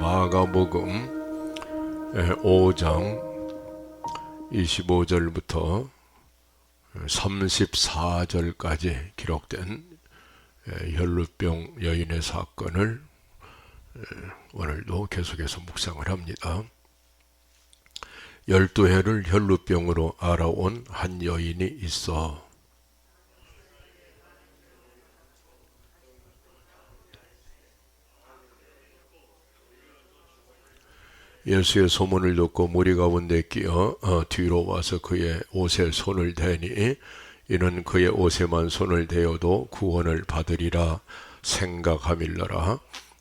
마가복음 5장 25절부터 34절까지 기록된 혈루병 여인의 사건을 오늘도 계속해서 묵상을 합니다. 12해를 혈루병으로 알아온 한 여인이 있어. 예수의 소문을 듣고 무리 가운데 끼어 뒤로 와서 그의 옷에 손을 대니 이는 그의 옷에만 손을 대어도 구원을 받으리라 생각함일러라.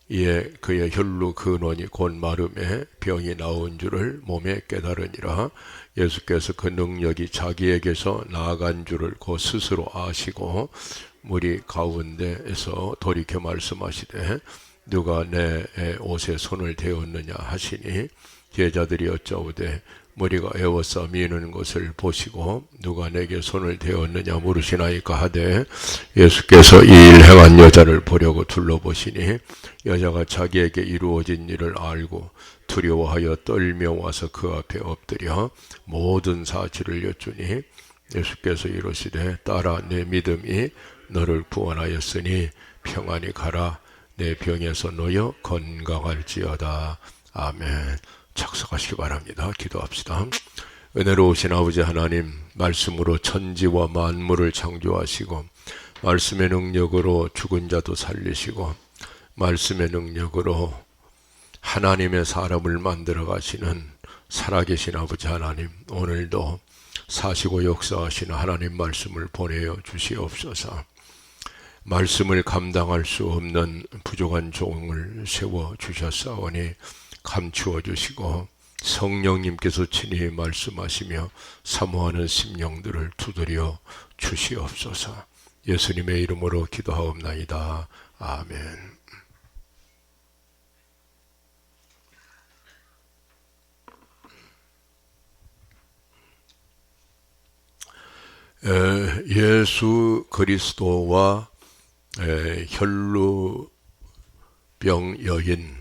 이에 그의 혈루 근원이 곧 마름에 병이 나온 줄을 몸에 깨달으니라. 예수께서 그 능력이 자기에게서 나아간 줄을 곧 스스로 아시고 무리 가운데에서 돌이켜 말씀하시되 누가 내 옷에 손을 대었느냐 하시니 제자들이 여짜오되 무리가 에워싸 미는 것을 보시고 누가 내게 손을 대었느냐 물으시나이까 하되 예수께서 이 일 행한 여자를 보려고 둘러보시니 여자가 자기에게 이루어진 일을 알고 두려워하여 떨며 와서 그 앞에 엎드려 모든 사실을 여쭈니 예수께서 이르시되 딸아 내 믿음이 너를 구원하였으니 평안히 가라 내 병에서 놓여 건강할지어다. 아멘. 착석하시기 바랍니다. 기도합시다. 은혜로우신 아버지 하나님, 말씀으로 천지와 만물을 창조하시고 말씀의 능력으로 죽은 자도 살리시고 말씀의 능력으로 하나님의 사람을 만들어 가시는 살아계신 아버지 하나님, 오늘도 사시고 역사하시는 하나님 말씀을 보내어 주시옵소서. 말씀을 감당할 수 없는 부족한 종을 세워주셨사오니 감추어 주시고 성령님께서 친히 말씀하시며 사모하는 심령들을 두드려 주시옵소서. 예수님의 이름으로 기도하옵나이다. 아멘. 예수 그리스도와 혈루병 여인,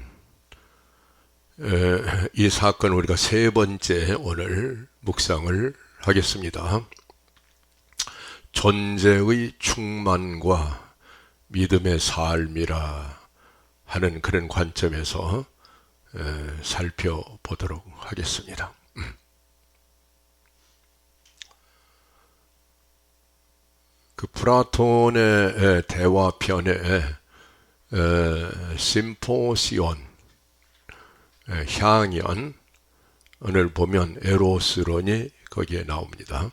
이 사건을 우리가 세 번째 오늘 묵상을 하겠습니다. 존재의 충만과 믿음의 삶이라 하는 그런 관점에서 살펴보도록 하겠습니다. 그 플라톤의 대화편에 심포시온, 향연을 보면 에로스론이 거기에 나옵니다.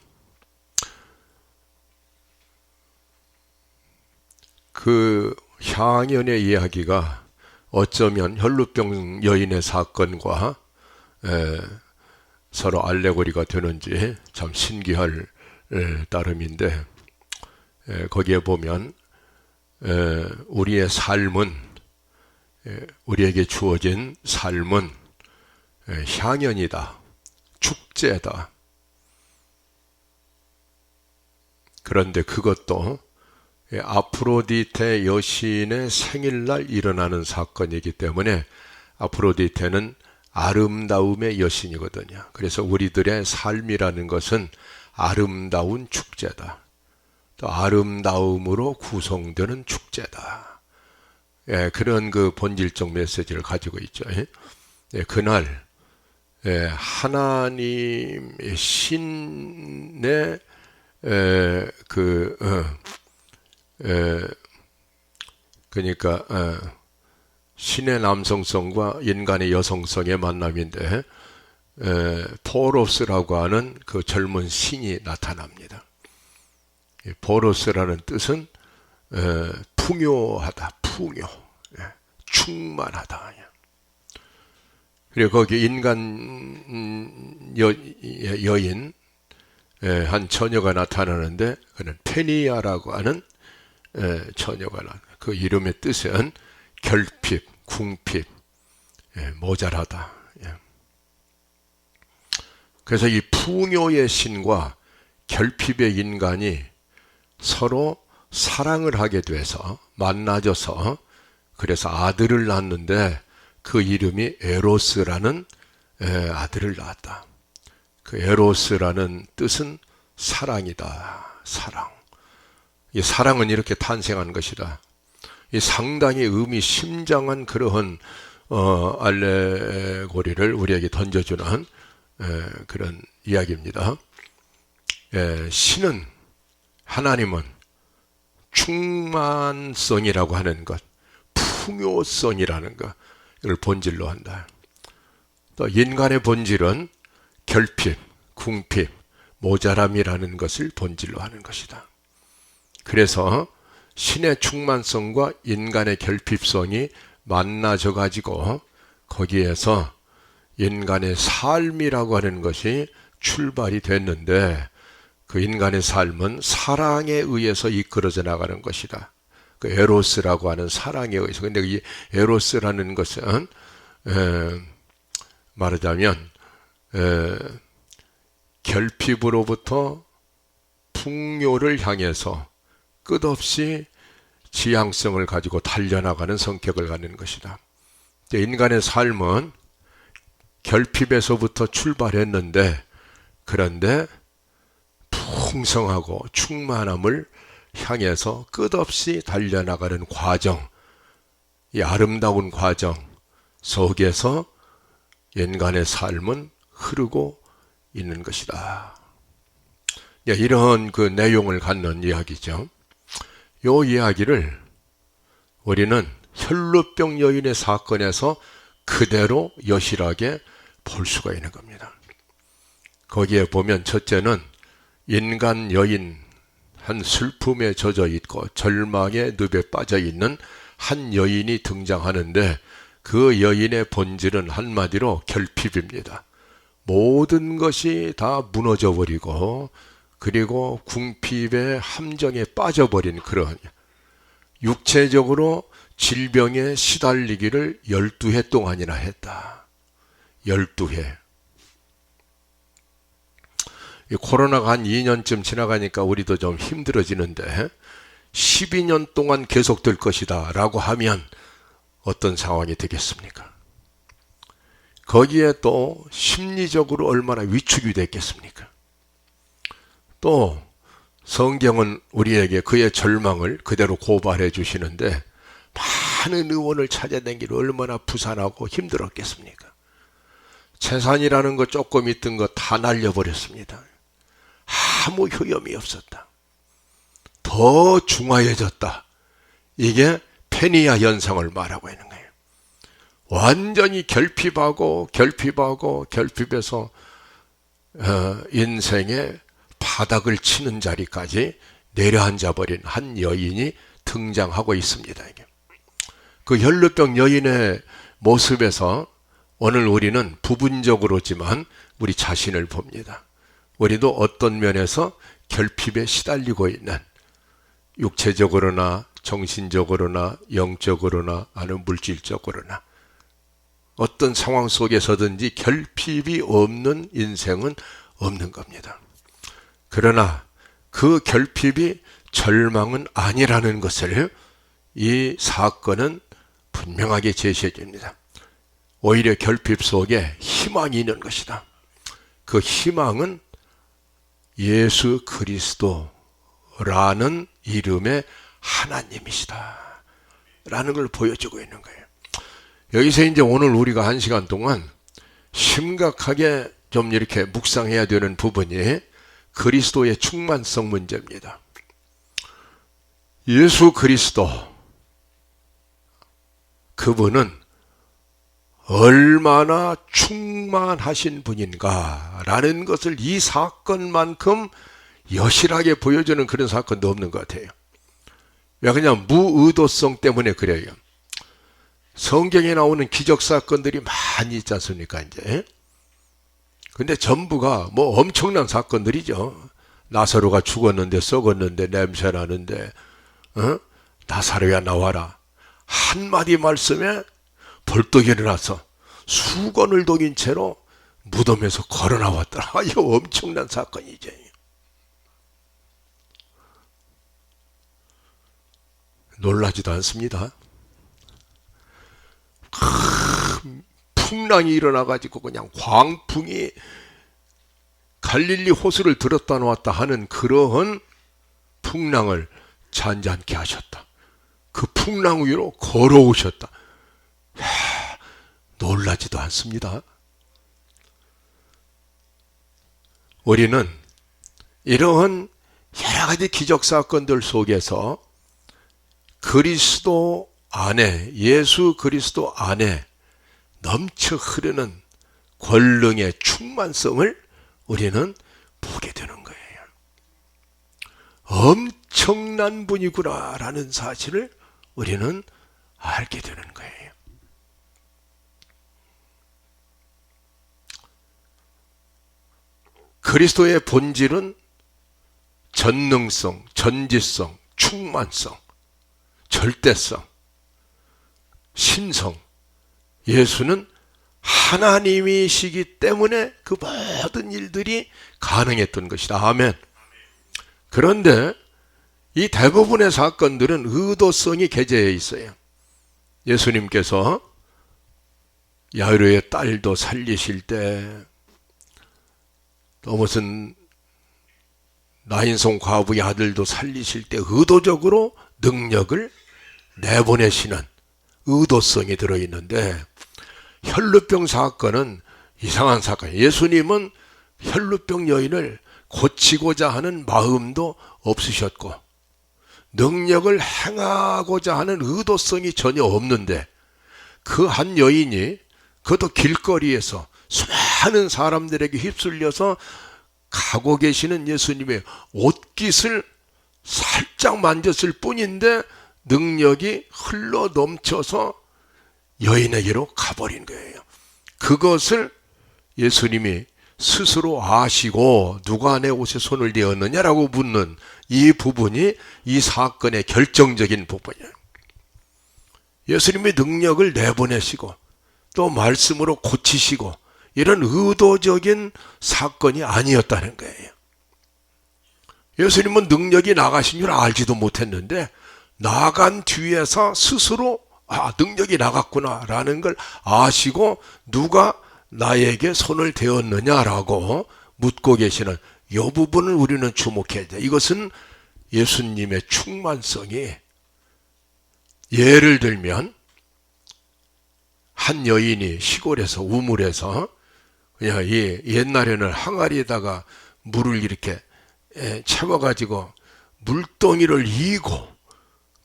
그 향연의 이야기가 어쩌면 혈루병 여인의 사건과 서로 알레고리가 되는지 참 신기할 따름인데, 거기에 보면 우리의 삶은, 우리에게 주어진 삶은 향연이다, 축제다. 그런데 그것도 아프로디테 여신의 생일날 일어나는 사건이기 때문에 아프로디테는 아름다움의 여신이거든요. 그래서 우리들의 삶이라는 것은 아름다운 축제다, 또 아름다움으로 구성되는 축제다. 그런 그 본질적 메시지를 가지고 있죠. 그날 하나님의 신의 그러니까 신의 남성성과 인간의 여성성의 만남인데, 포로스라고 하는 그 젊은 신이 나타납니다. 포로스라는 뜻은 풍요하다, 풍요, 충만하다. 그리고 거기 인간 여인 한 처녀가 나타나는데, 그는 페니아라고 하는 처녀가 그 이름의 뜻은 결핍, 궁핍, 모자라다. 그래서 이 풍요의 신과 결핍의 인간이 서로 사랑을 하게 돼서 만나져서 그래서 아들을 낳았는데 그 이름이 에로스라는 아들을 낳았다. 그 에로스라는 뜻은 사랑이다. 사랑. 이 사랑은 이렇게 탄생한 것이다. 이 상당히 의미 심장한 그러한 알레고리를 우리에게 던져주는 그런 이야기입니다. 신은 하나님은 충만성이라고 하는 것, 풍요성이라는 것, 이걸 본질로 한다. 또 인간의 본질은 결핍, 궁핍, 모자람이라는 것을 본질로 하는 것이다. 그래서 신의 충만성과 인간의 결핍성이 만나져 가지고 거기에서 인간의 삶이라고 하는 것이 출발이 됐는데 그 인간의 삶은 사랑에 의해서 이끌어져 나가는 것이다. 그 에로스라고 하는 사랑에 의해서. 근데 이 에로스라는 것은 말하자면 결핍으로부터 풍요를 향해서 끝없이 지향성을 가지고 달려나가는 성격을 갖는 것이다. 인간의 삶은 결핍에서부터 출발했는데 그런데 풍성하고 충만함을 향해서 끝없이 달려나가는 과정, 이 아름다운 과정 속에서 인간의 삶은 흐르고 있는 것이다. 이런 그 내용을 갖는 이야기죠. 이 이야기를 우리는 혈루병 여인의 사건에서 그대로 여실하게 볼 수가 있는 겁니다. 거기에 보면 첫째는 인간 여인, 한 슬픔에 젖어 있고 절망의 늪에 빠져 있는 한 여인이 등장하는데 그 여인의 본질은 한마디로 결핍입니다. 모든 것이 다 무너져 버리고 그리고 궁핍의 함정에 빠져버린 그런 육체적으로 질병에 시달리기를 12해 동안이나 했다. 12해. 코로나가 한 2년쯤 지나가니까 우리도 좀 힘들어지는데 12년 동안 계속될 것이다 라고 하면 어떤 상황이 되겠습니까? 거기에 또 심리적으로 얼마나 위축이 됐겠습니까? 또 성경은 우리에게 그의 절망을 그대로 고발해 주시는데 많은 의원을 찾아다니기를 얼마나 부산하고 힘들었겠습니까? 재산이라는 거 조금 있던 거 다 날려버렸습니다. 아무 효염이 없었다. 더 중화해졌다. 이게 페니아 현상을 말하고 있는 거예요. 완전히 결핍에서 인생의 바닥을 치는 자리까지 내려앉아버린 한 여인이 등장하고 있습니다. 그 혈루병 여인의 모습에서 오늘 우리는 부분적으로지만 우리 자신을 봅니다. 우리도 어떤 면에서 결핍에 시달리고 있는 육체적으로나 정신적으로나 영적으로나 아니면 물질적으로나 어떤 상황 속에서든지 결핍이 없는 인생은 없는 겁니다. 그러나 그 결핍이 절망은 아니라는 것을 이 사건은 분명하게 제시해 줍니다. 오히려 결핍 속에 희망이 있는 것이다. 그 희망은 예수 그리스도라는 이름의 하나님이시다 라는 걸 보여주고 있는 거예요. 여기서 이제 오늘 우리가 1시간 동안 심각하게 좀 이렇게 묵상해야 되는 부분이 그리스도의 충만성 문제입니다. 예수 그리스도, 그분은 얼마나 충만하신 분인가 라는 것을 이 사건만큼 여실하게 보여주는 그런 사건도 없는 것 같아요. 왜 그냥 무의도성 때문에 그래요. 성경에 나오는 기적사건들이 많이 있지 않습니까, 이제. 근데 전부가 뭐 엄청난 사건들이죠. 나사로가 죽었는데 썩었는데 냄새 나는데, 나사로야 나와라. 한마디 말씀에 벌떡 일어나서 수건을 독인 채로 무덤에서 걸어 나왔더라. 이거 엄청난 사건이죠. 놀라지도 않습니다. 큰 풍랑이 일어나가지고 그냥 광풍이 갈릴리 호수를 들었다 놓았다 하는 그러한 풍랑을 잔잔케 하셨다. 그 풍랑 위로 걸어오셨다. 놀라지도 않습니다. 우리는 이러한 여러 가지 기적 사건들 속에서 그리스도 안에, 예수 그리스도 안에 넘쳐 흐르는 권능의 충만성을 우리는 보게 되는 거예요. 엄청난 분이구나 라는 사실을 우리는 알게 되는 거예요. 그리스도의 본질은 전능성, 전지성, 충만성, 절대성, 신성. 예수는 하나님이시기 때문에 그 모든 일들이 가능했던 것이다. 아멘. 그런데 이 대부분의 사건들은 의도성이 개재해 있어요. 예수님께서 야이로의 딸도 살리실 때, 또 무슨 나인성 과부의 아들도 살리실 때 의도적으로 능력을 내보내시는 의도성이 들어있는데, 혈루병 사건은 이상한 사건이에요. 예수님은 혈루병 여인을 고치고자 하는 마음도 없으셨고 능력을 행하고자 하는 의도성이 전혀 없는데, 그 한 여인이 그것도 길거리에서 수많은 사람들에게 휩쓸려서 가고 계시는 예수님의 옷깃을 살짝 만졌을 뿐인데 능력이 흘러 넘쳐서 여인에게로 가버린 거예요. 그것을 예수님이 스스로 아시고 누가 내 옷에 손을 대었느냐라고 묻는 이 부분이 이 사건의 결정적인 부분이에요. 예수님이 능력을 내보내시고 또 말씀으로 고치시고 이런 의도적인 사건이 아니었다는 거예요. 예수님은 능력이 나가신 줄 알지도 못했는데 나간 뒤에서 스스로 능력이 나갔구나 라는 걸 아시고 누가 나에게 손을 대었느냐라고 묻고 계시는 이 부분을 우리는 주목해야 돼. 이것은 예수님의 충만성이, 예를 들면 한 여인이 시골에서 우물에서 그냥 옛날에는 항아리에다가 물을 이렇게 채워가지고 물동이를 이고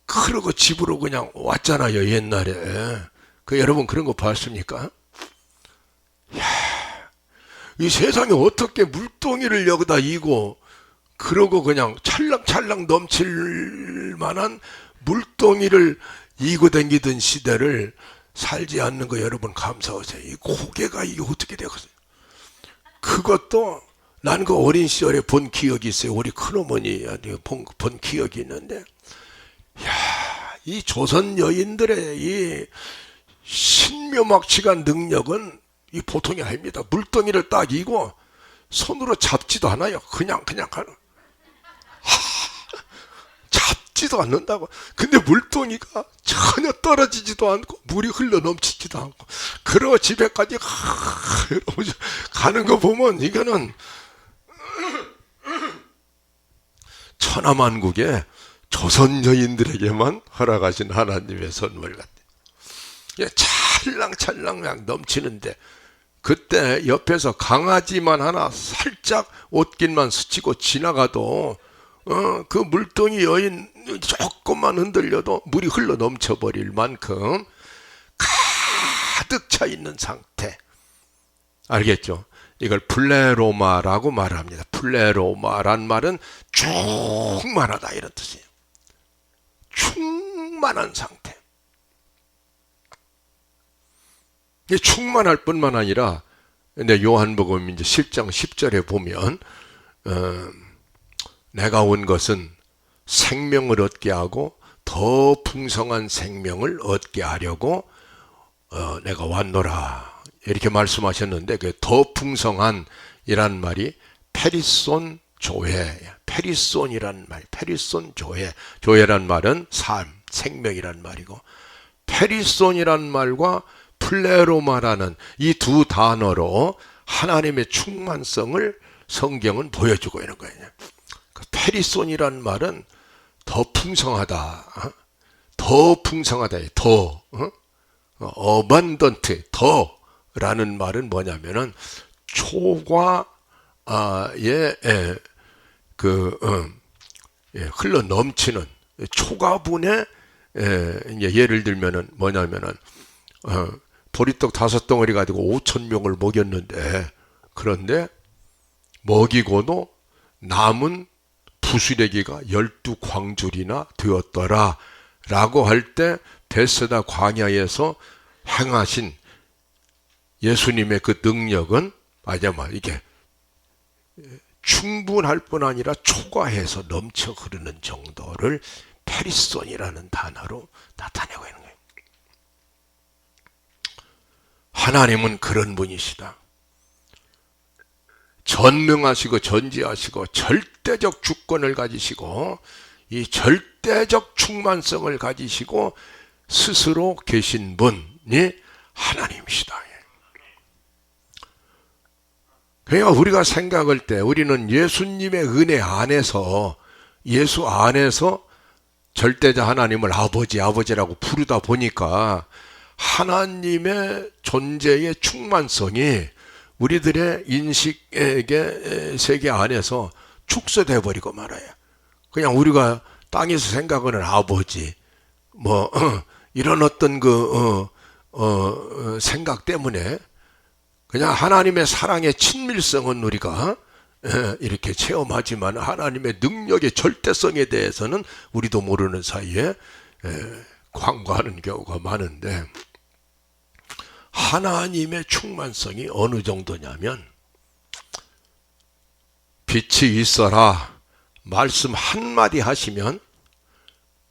그러고 집으로 그냥 왔잖아요, 옛날에. 여러분 그런 거 봤습니까? 이야, 이 세상에 어떻게 물동이를 여기다 이고 그러고 그냥 찰랑찰랑 넘칠 만한 물동이를 이고 다니던 시대를 살지 않는 거 여러분 감사하세요. 이 고개가 이게 어떻게 되겠어요? 그것도 난 그 어린 시절에 본 기억이 있어요. 우리 큰어머니한테 본 기억이 있는데, 야, 이 조선 여인들의 이 신묘막측한 능력은 이 보통이 아닙니다. 물덩이를 딱 이고 손으로 잡지도 않아요. 그냥 하는. 잡지도 않는다고. 근데 물동이가 전혀 떨어지지도 않고 물이 흘러 넘치지도 않고 그러고 집에까지 가는 거 보면 이거는 천하만국의 조선 여인들에게만 허락하신 하나님의 선물 같아요. 찰랑찰랑 그냥 넘치는데, 그때 옆에서 강아지만 하나 살짝 옷깃만 스치고 지나가도 그 물동이 여인 조금만 흔들려도 물이 흘러 넘쳐버릴 만큼 가득 차 있는 상태. 알겠죠? 이걸 플레로마라고 말합니다. 플레로마란 말은 충만하다 이런 뜻이에요. 충만한 상태. 충만할 뿐만 아니라, 근데 요한복음 이제 10장 10절에 보면 내가 온 것은 생명을 얻게 하고 더 풍성한 생명을 얻게 하려고 내가 왔노라 이렇게 말씀하셨는데 그 더 풍성한이란 말이 페리손 조회, 페리손이란 말, 페리손 조회, 조회란 말은 삶, 생명이란 말이고 페리손이란 말과 플레로마라는 이 두 단어로 하나님의 충만성을 성경은 보여주고 있는 거예요. 그 페리손이란 말은 더 풍성하다, 더 풍성하다, 더, abundant, 더라는 말은 뭐냐면은 초과의 흘러 넘치는 초과분의 이제 예를 들면은 뭐냐면은 보리떡 5덩어리 가지고 5,000명을 먹였는데 그런데 먹이고도 남은 부스레기가 12광줄이나 되었더라 라고 할 때 베세다 광야에서 행하신 예수님의 그 능력은 이게 충분할 뿐 아니라 초과해서 넘쳐 흐르는 정도를 페리손이라는 단어로 나타내고 있는 거예요. 하나님은 그런 분이시다. 전능하시고 전지하시고 절대적 주권을 가지시고 이 절대적 충만성을 가지시고 스스로 계신 분이 하나님이시다. 그러니까 우리가 생각할 때 우리는 예수님의 은혜 안에서 예수 안에서 절대자 하나님을 아버지라고 부르다 보니까 하나님의 존재의 충만성이 우리들의 인식의 세계 안에서 축소돼 버리고 말아요. 그냥 우리가 땅에서 생각하는 아버지 이런 어떤 생각 때문에 그냥 하나님의 사랑의 친밀성은 우리가 이렇게 체험하지만 하나님의 능력의 절대성에 대해서는 우리도 모르는 사이에 광고하는 경우가 많은데 하나님의 충만성이 어느 정도냐면 빛이 있어라 말씀 한마디 하시면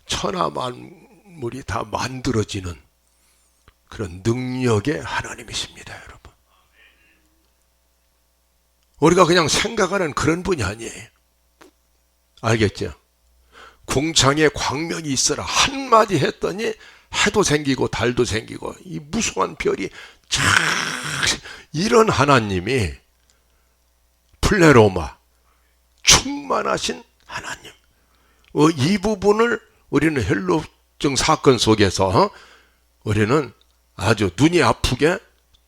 천하 만물이 다 만들어지는 그런 능력의 하나님이십니다, 여러분. 우리가 그냥 생각하는 그런 분이 아니에요. 알겠죠? 궁창에 광명이 있어라 한마디 했더니 해도 생기고 달도 생기고 이 무수한 별이 쫙 이런 하나님이 플레로마 충만하신 하나님. 이 부분을 우리는 헬로증 사건 속에서 우리는 아주 눈이 아프게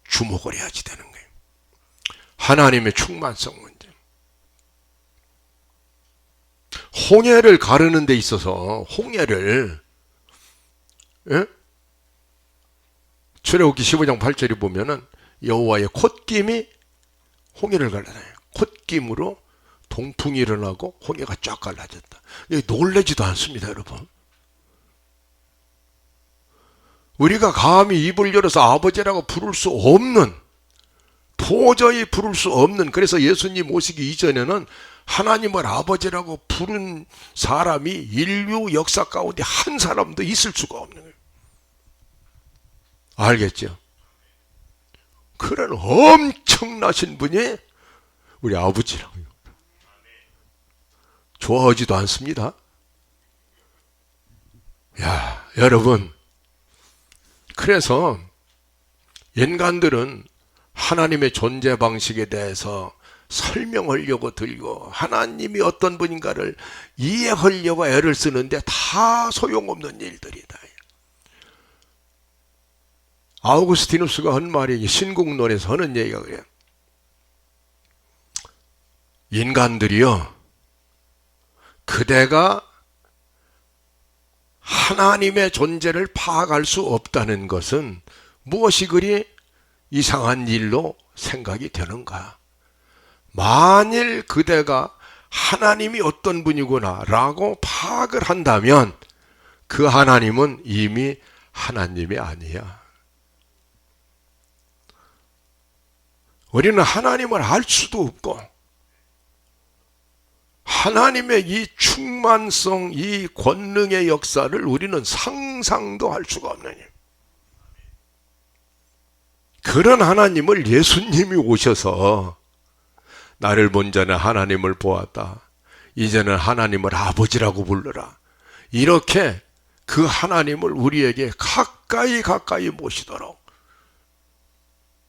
주목을 해야지 되는 거예요. 하나님의 충만성 문제. 홍해를 가르는 데 있어서 홍해를 출애굽기 15장 8절에 보면은 여호와의 콧김이 홍해를 갈라놔요. 콧김으로 동풍이 일어나고 홍해가 쫙 갈라졌다. 놀라지도 않습니다, 여러분. 우리가 감히 입을 열어서 아버지라고 부를 수 없는, 도저히 부를 수 없는, 그래서 예수님 오시기 이전에는 하나님을 아버지라고 부른 사람이 인류 역사 가운데 한 사람도 있을 수가 없는 거예요. 알겠죠? 그런 엄청나신 분이 우리 아버지라고요. 좋아하지도 않습니다. 야, 여러분. 그래서 인간들은 하나님의 존재 방식에 대해서 설명하려고 들고 하나님이 어떤 분인가를 이해하려고 애를 쓰는데 다 소용없는 일들이다. 아우구스티누스가 한 말이 신국론에서 하는 얘기가 그래요. 인간들이요, 그대가 하나님의 존재를 파악할 수 없다는 것은 무엇이 그리 이상한 일로 생각이 되는가? 만일 그대가 하나님이 어떤 분이구나 라고 파악을 한다면 그 하나님은 이미 하나님이 아니야. 우리는 하나님을 알 수도 없고 하나님의 이 충만성, 이 권능의 역사를 우리는 상상도 할 수가 없는 일. 그런 하나님을 예수님이 오셔서 나를 본 자는 하나님을 보았다. 이제는 하나님을 아버지라고 불러라. 이렇게 그 하나님을 우리에게 가까이 모시도록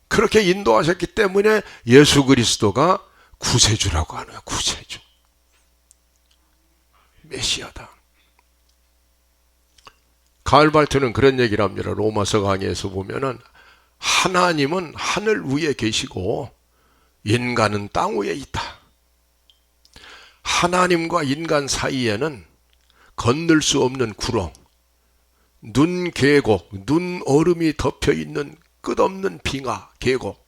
그렇게 인도하셨기 때문에 예수 그리스도가 구세주라고 하는 거야. 구세주. 메시아다. 갈발트는 그런 얘기를 합니다. 로마서 강의에서 보면은 하나님은 하늘 위에 계시고 인간은 땅 위에 있다. 하나님과 인간 사이에는 건널 수 없는 구렁, 눈 계곡, 눈 얼음이 덮여 있는 끝없는 빙하, 계곡,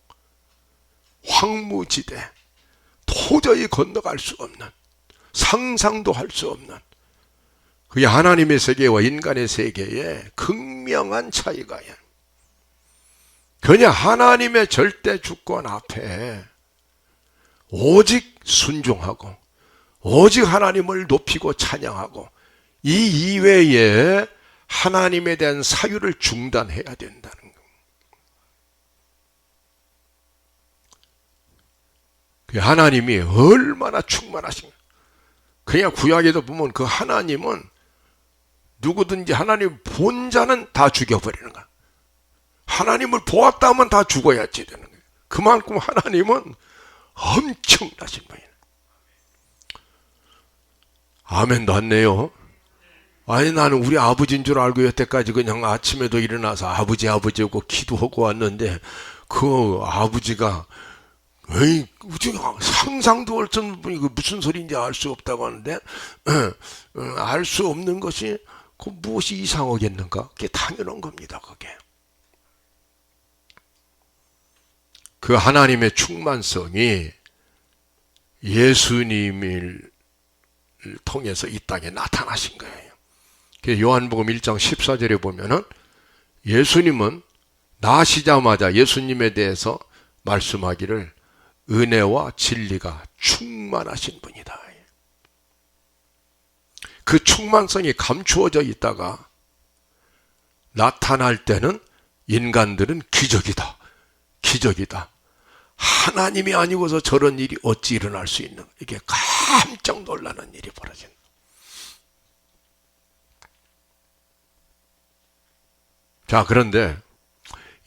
황무지대, 도저히 건너갈 수 없는, 상상도 할 수 없는 그게 하나님의 세계와 인간의 세계에 극명한 차이가 있어요. 그냥 하나님의 절대 주권 앞에 오직 순종하고 오직 하나님을 높이고 찬양하고 이 이외에 하나님에 대한 사유를 중단해야 된다는 겁니다. 하나님이 얼마나 충만하신가. 그냥 구약에도 보면 그 하나님은 누구든지 하나님 본 자는 다 죽여버리는 거야. 하나님을 보았다 하면 다 죽어야지 되는 거예요. 그만큼 하나님은 엄청나신 분이에요. 아멘도 안 내요. 아니 나는 우리 아버지인 줄 알고 여태까지 그냥 아침에도 일어나서 아버지 하고 기도하고 왔는데 그 아버지가 에이, 상상도 할 수 없는 분이 무슨 소리인지 알 수 없다고 하는데 알 수 없는 것이 그 무엇이 이상하겠는가? 그게 당연한 겁니다. 그게 그 하나님의 충만성이 예수님을 통해서 이 땅에 나타나신 거예요. 요한복음 1장 14절에 보면은 예수님은 나시자마자 예수님에 대해서 말씀하기를 은혜와 진리가 충만하신 분이다. 그 충만성이 감추어져 있다가 나타날 때는 인간들은 기적이다. 기적이다. 하나님이 아니고서 저런 일이 어찌 일어날 수 있는, 이게 깜짝 놀라는 일이 벌어진다. 자, 그런데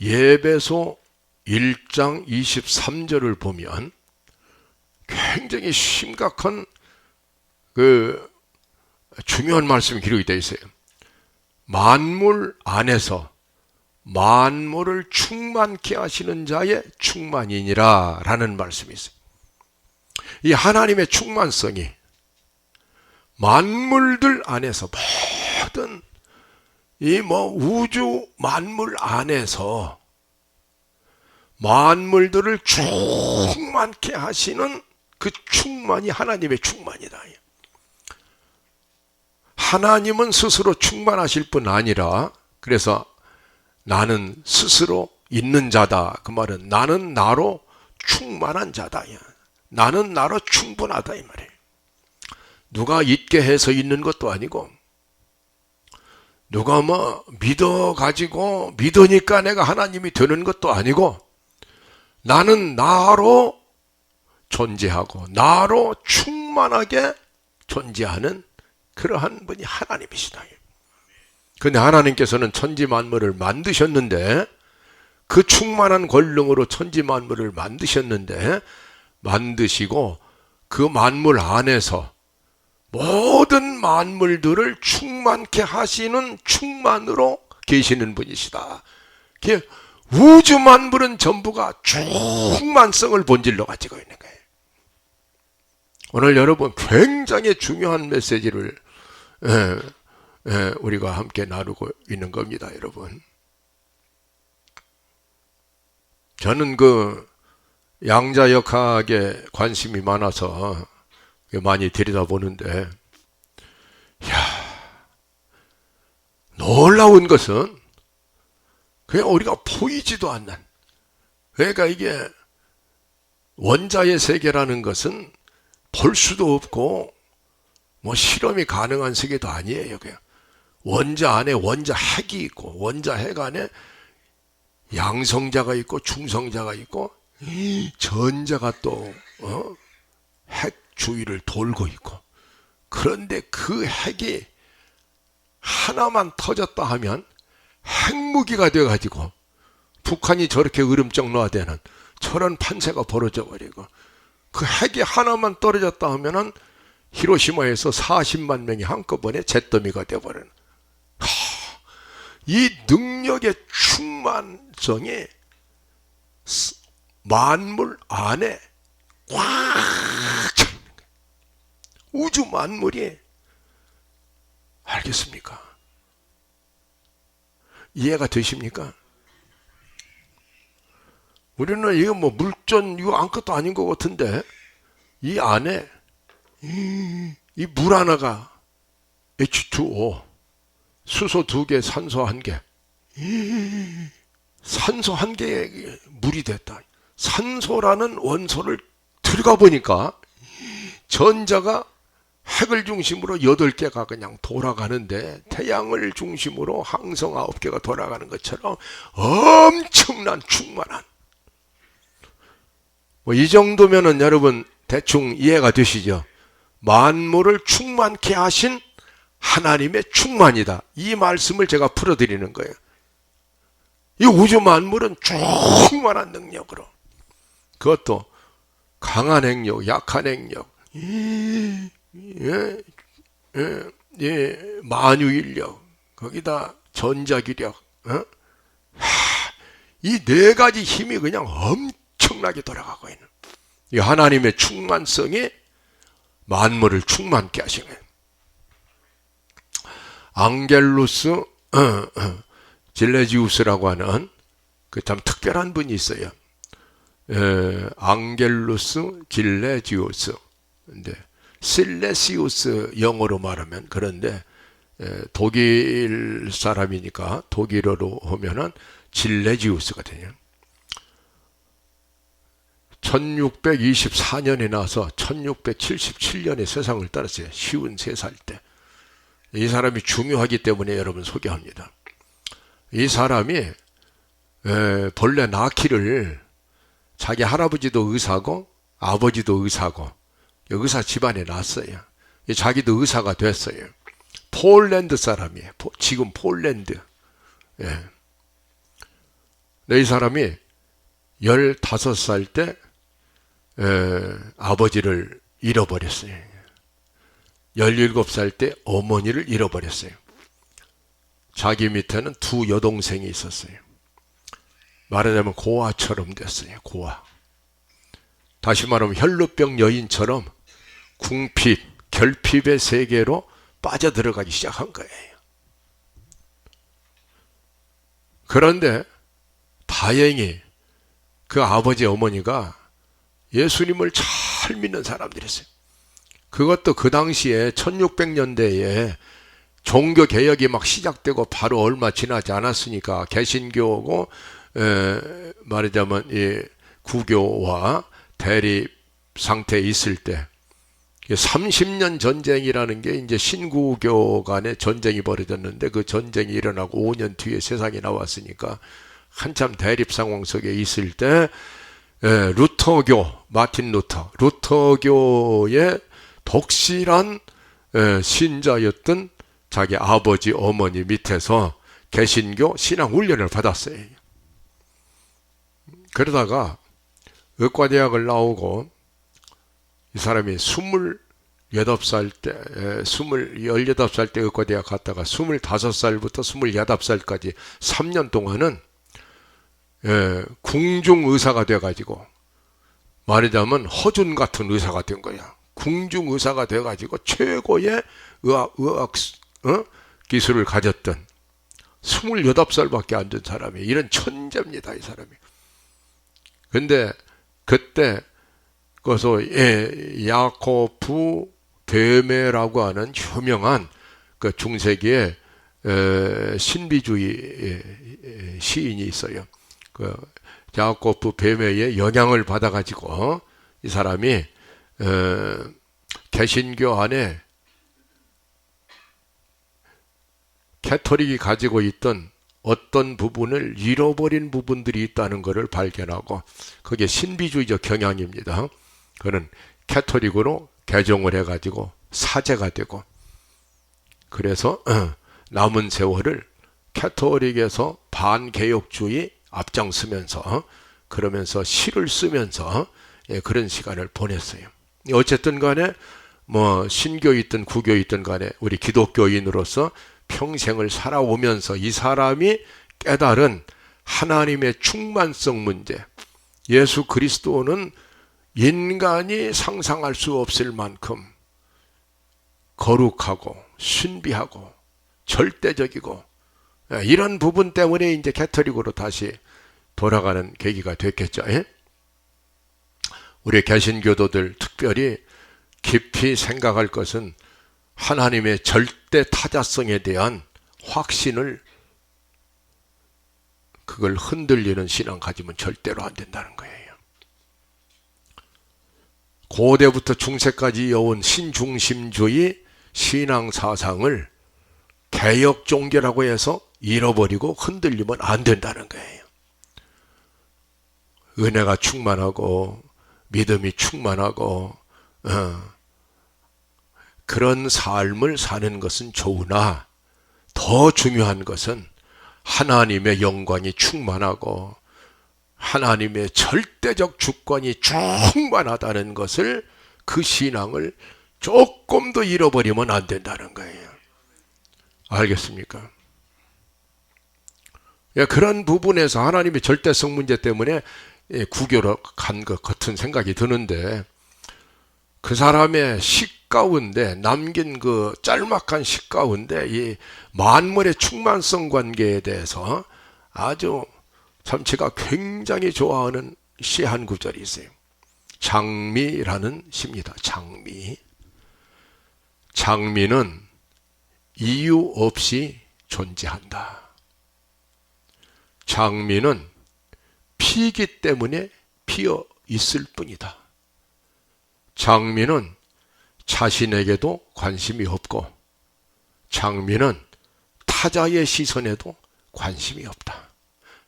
예배소 1장 23절을 보면 굉장히 심각한 중요한 말씀이 기록이 되어 있어요. 만물 안에서 만물을 충만케 하시는 자의 충만이니라 라는 말씀이 있어요. 이 하나님의 충만성이 만물들 안에서 모든 이 우주 만물 안에서 만물들을 충만케 하시는 그 충만이 하나님의 충만이다. 하나님은 스스로 충만하실 뿐 아니라, 그래서 나는 스스로 있는 자다. 그 말은 나는 나로 충만한 자다. 나는 나로 충분하다 이 말이에요. 누가 있게 해서 있는 것도 아니고, 누가 믿어가지고 믿으니까 내가 하나님이 되는 것도 아니고, 나는 나로 존재하고 나로 충만하게 존재하는 그러한 분이 하나님이시다. 그런데 하나님께서는 천지 만물을 만드셨는데, 그 충만한 권능으로 천지 만물을 만드셨는데, 만드시고 그 만물 안에서 모든 만물들을 충만케 하시는 충만으로 계시는 분이시다. 우주 만물은 전부가 충만성을 본질로 가지고 있는 거예요. 오늘 여러분 굉장히 중요한 메시지를 우리가 함께 나누고 있는 겁니다. 여러분, 저는 양자역학에 관심이 많아서 많이 들여다보는데, 놀라운 것은 그냥 우리가 보이지도 않는, 그러니까 이게 원자의 세계라는 것은 볼 수도 없고 실험이 가능한 세계도 아니에요. 그냥 원자 안에 원자 핵이 있고, 원자 핵 안에 양성자가 있고 중성자가 있고 전자가 또 핵 주위를 돌고 있고, 그런데 그 핵이 하나만 터졌다 하면 핵무기가 돼가지고 북한이 저렇게 으름장 놔대는 저런 판세가 벌어져 버리고, 그 핵이 하나만 떨어졌다 하면은 히로시마에서 40만 명이 한꺼번에 잿더미가 되어버리는, 이 능력의 충만성이 만물 안에 꽉 차 있는 거예요. 우주 만물이. 알겠습니까? 이해가 되십니까? 우리는 이거 뭐 물전 이거 아무것도 아닌 것 같은데, 이 안에 이 물 하나가 H2O, 수소 2개, 산소 1개, 산소 1개의 물이 됐다. 산소라는 원소를 들어가 보니까 전자가 핵을 중심으로 8개가 그냥 돌아가는데, 태양을 중심으로 항성 9개가 돌아가는 것처럼 엄청난 충만한, 뭐 이 정도면은 여러분 대충 이해가 되시죠? 만물을 충만케 하신 하나님의 충만이다, 이 말씀을 제가 풀어드리는 거예요. 이 우주 만물은 충만한 능력으로, 그것도 강한 행력, 약한 행력, 만유인력, 거기다 전자기력, 이 4가지 힘이 그냥 엄청나게 돌아가고 있는 이 하나님의 충만성이 만물을 충만케 하시는 거예요. 앙겔루스 질레지우스라고 하는 그 참 특별한 분이 있어요. 앙겔루스 질레지우스. 근데 실레시우스 영어로 말하면, 그런데 독일 사람이니까 독일어로 하면은 질레지우스가 되냐. 1624년에 나서 1677년에 세상을 떠났어요. 53살 때. 이 사람이 중요하기 때문에 여러분 소개합니다. 이 사람이 본래 낳기를, 자기 할아버지도 의사고 아버지도 의사고 의사 집안에 낳았어요. 자기도 의사가 됐어요. 폴란드 사람이에요. 지금 폴란드. 이 사람이 15살 때 아버지를 잃어버렸어요. 17살 때 어머니를 잃어버렸어요. 자기 밑에는 2 여동생이 있었어요. 말하자면 고아처럼 됐어요. 고아. 다시 말하면 혈루병 여인처럼 궁핍, 결핍의 세계로 빠져들어가기 시작한 거예요. 그런데 다행히 그 아버지 어머니가 예수님을 잘 믿는 사람들이었어요. 그것도 그 당시에 1600년대에 종교개혁이 막 시작되고 바로 얼마 지나지 않았으니까, 개신교고 말하자면 이 구교와 대립 상태에 있을 때 30년 전쟁이라는 게 이제 신구교 간의 전쟁이 벌어졌는데, 그 전쟁이 일어나고 5년 뒤에 세상에 나왔으니까 한참 대립 상황 속에 있을 때 루터교, 마틴 루터교의 독실한 신자였던 자기 아버지 어머니 밑에서 개신교 신앙 훈련을 받았어요. 그러다가 의과대학을 나오고, 이 사람이 18살 때 18살 때 의과대학 갔다가 25살부터 28살까지 3년 동안은 궁중의사가 돼가지고, 말하자면 허준 같은 의사가 된 거야. 궁중의사가 돼가지고 최고의 의학 기술을 가졌던 28살밖에 안 된 사람이, 이런 천재입니다, 이 사람이. 근데 그때 그래서 야코프 베메라고 하는 유명한 그 중세기의 신비주의 시인이 있어요. 그 야코프 베메의 영향을 받아가지고 이 사람이 개신교 안에 캐토릭이 가지고 있던 어떤 부분을 잃어버린 부분들이 있다는 것을 발견하고, 그게 신비주의적 경향입니다. 그는 캐토릭으로 개종을 해가지고 사제가 되고, 그래서 남은 세월을 캐토릭에서 반개혁주의 앞장서면서, 그러면서 시를 쓰면서 그런 시간을 보냈어요. 어쨌든 간에 뭐 신교있든 구교있든 간에 우리 기독교인으로서 평생을 살아오면서 이 사람이 깨달은 하나님의 충만성 문제, 예수 그리스도는 인간이 상상할 수 없을 만큼 거룩하고 신비하고 절대적이고, 이런 부분 때문에 이제 캐토릭으로 다시 돌아가는 계기가 됐겠죠. 우리 개신교도들 특별히 깊이 생각할 것은 하나님의 절대 타자성에 대한 확신을, 그걸 흔들리는 신앙 가지면 절대로 안 된다는 거예요. 고대부터 중세까지 이어온 신중심주의 신앙 사상을 개혁 종교라고 해서 잃어버리고 흔들리면 안 된다는 거예요. 은혜가 충만하고 믿음이 충만하고 그런 삶을 사는 것은 좋으나, 더 중요한 것은 하나님의 영광이 충만하고 하나님의 절대적 주권이 충만하다는 것을, 그 신앙을 조금도 잃어버리면 안 된다는 거예요. 알겠습니까? 그런 부분에서 하나님의 절대성 문제 때문에 구교로 간 것 같은 생각이 드는데, 그 사람의 시 가운데, 남긴 그 짤막한 시 가운데 이 만물의 충만성 관계에 대해서 아주 참 제가 굉장히 좋아하는 시 한 구절이 있어요. 장미라는 시입니다. 장미. 장미는 이유 없이 존재한다. 장미는 피기 때문에 피어 있을 뿐이다. 장미는 자신에게도 관심이 없고, 장미는 타자의 시선에도 관심이 없다.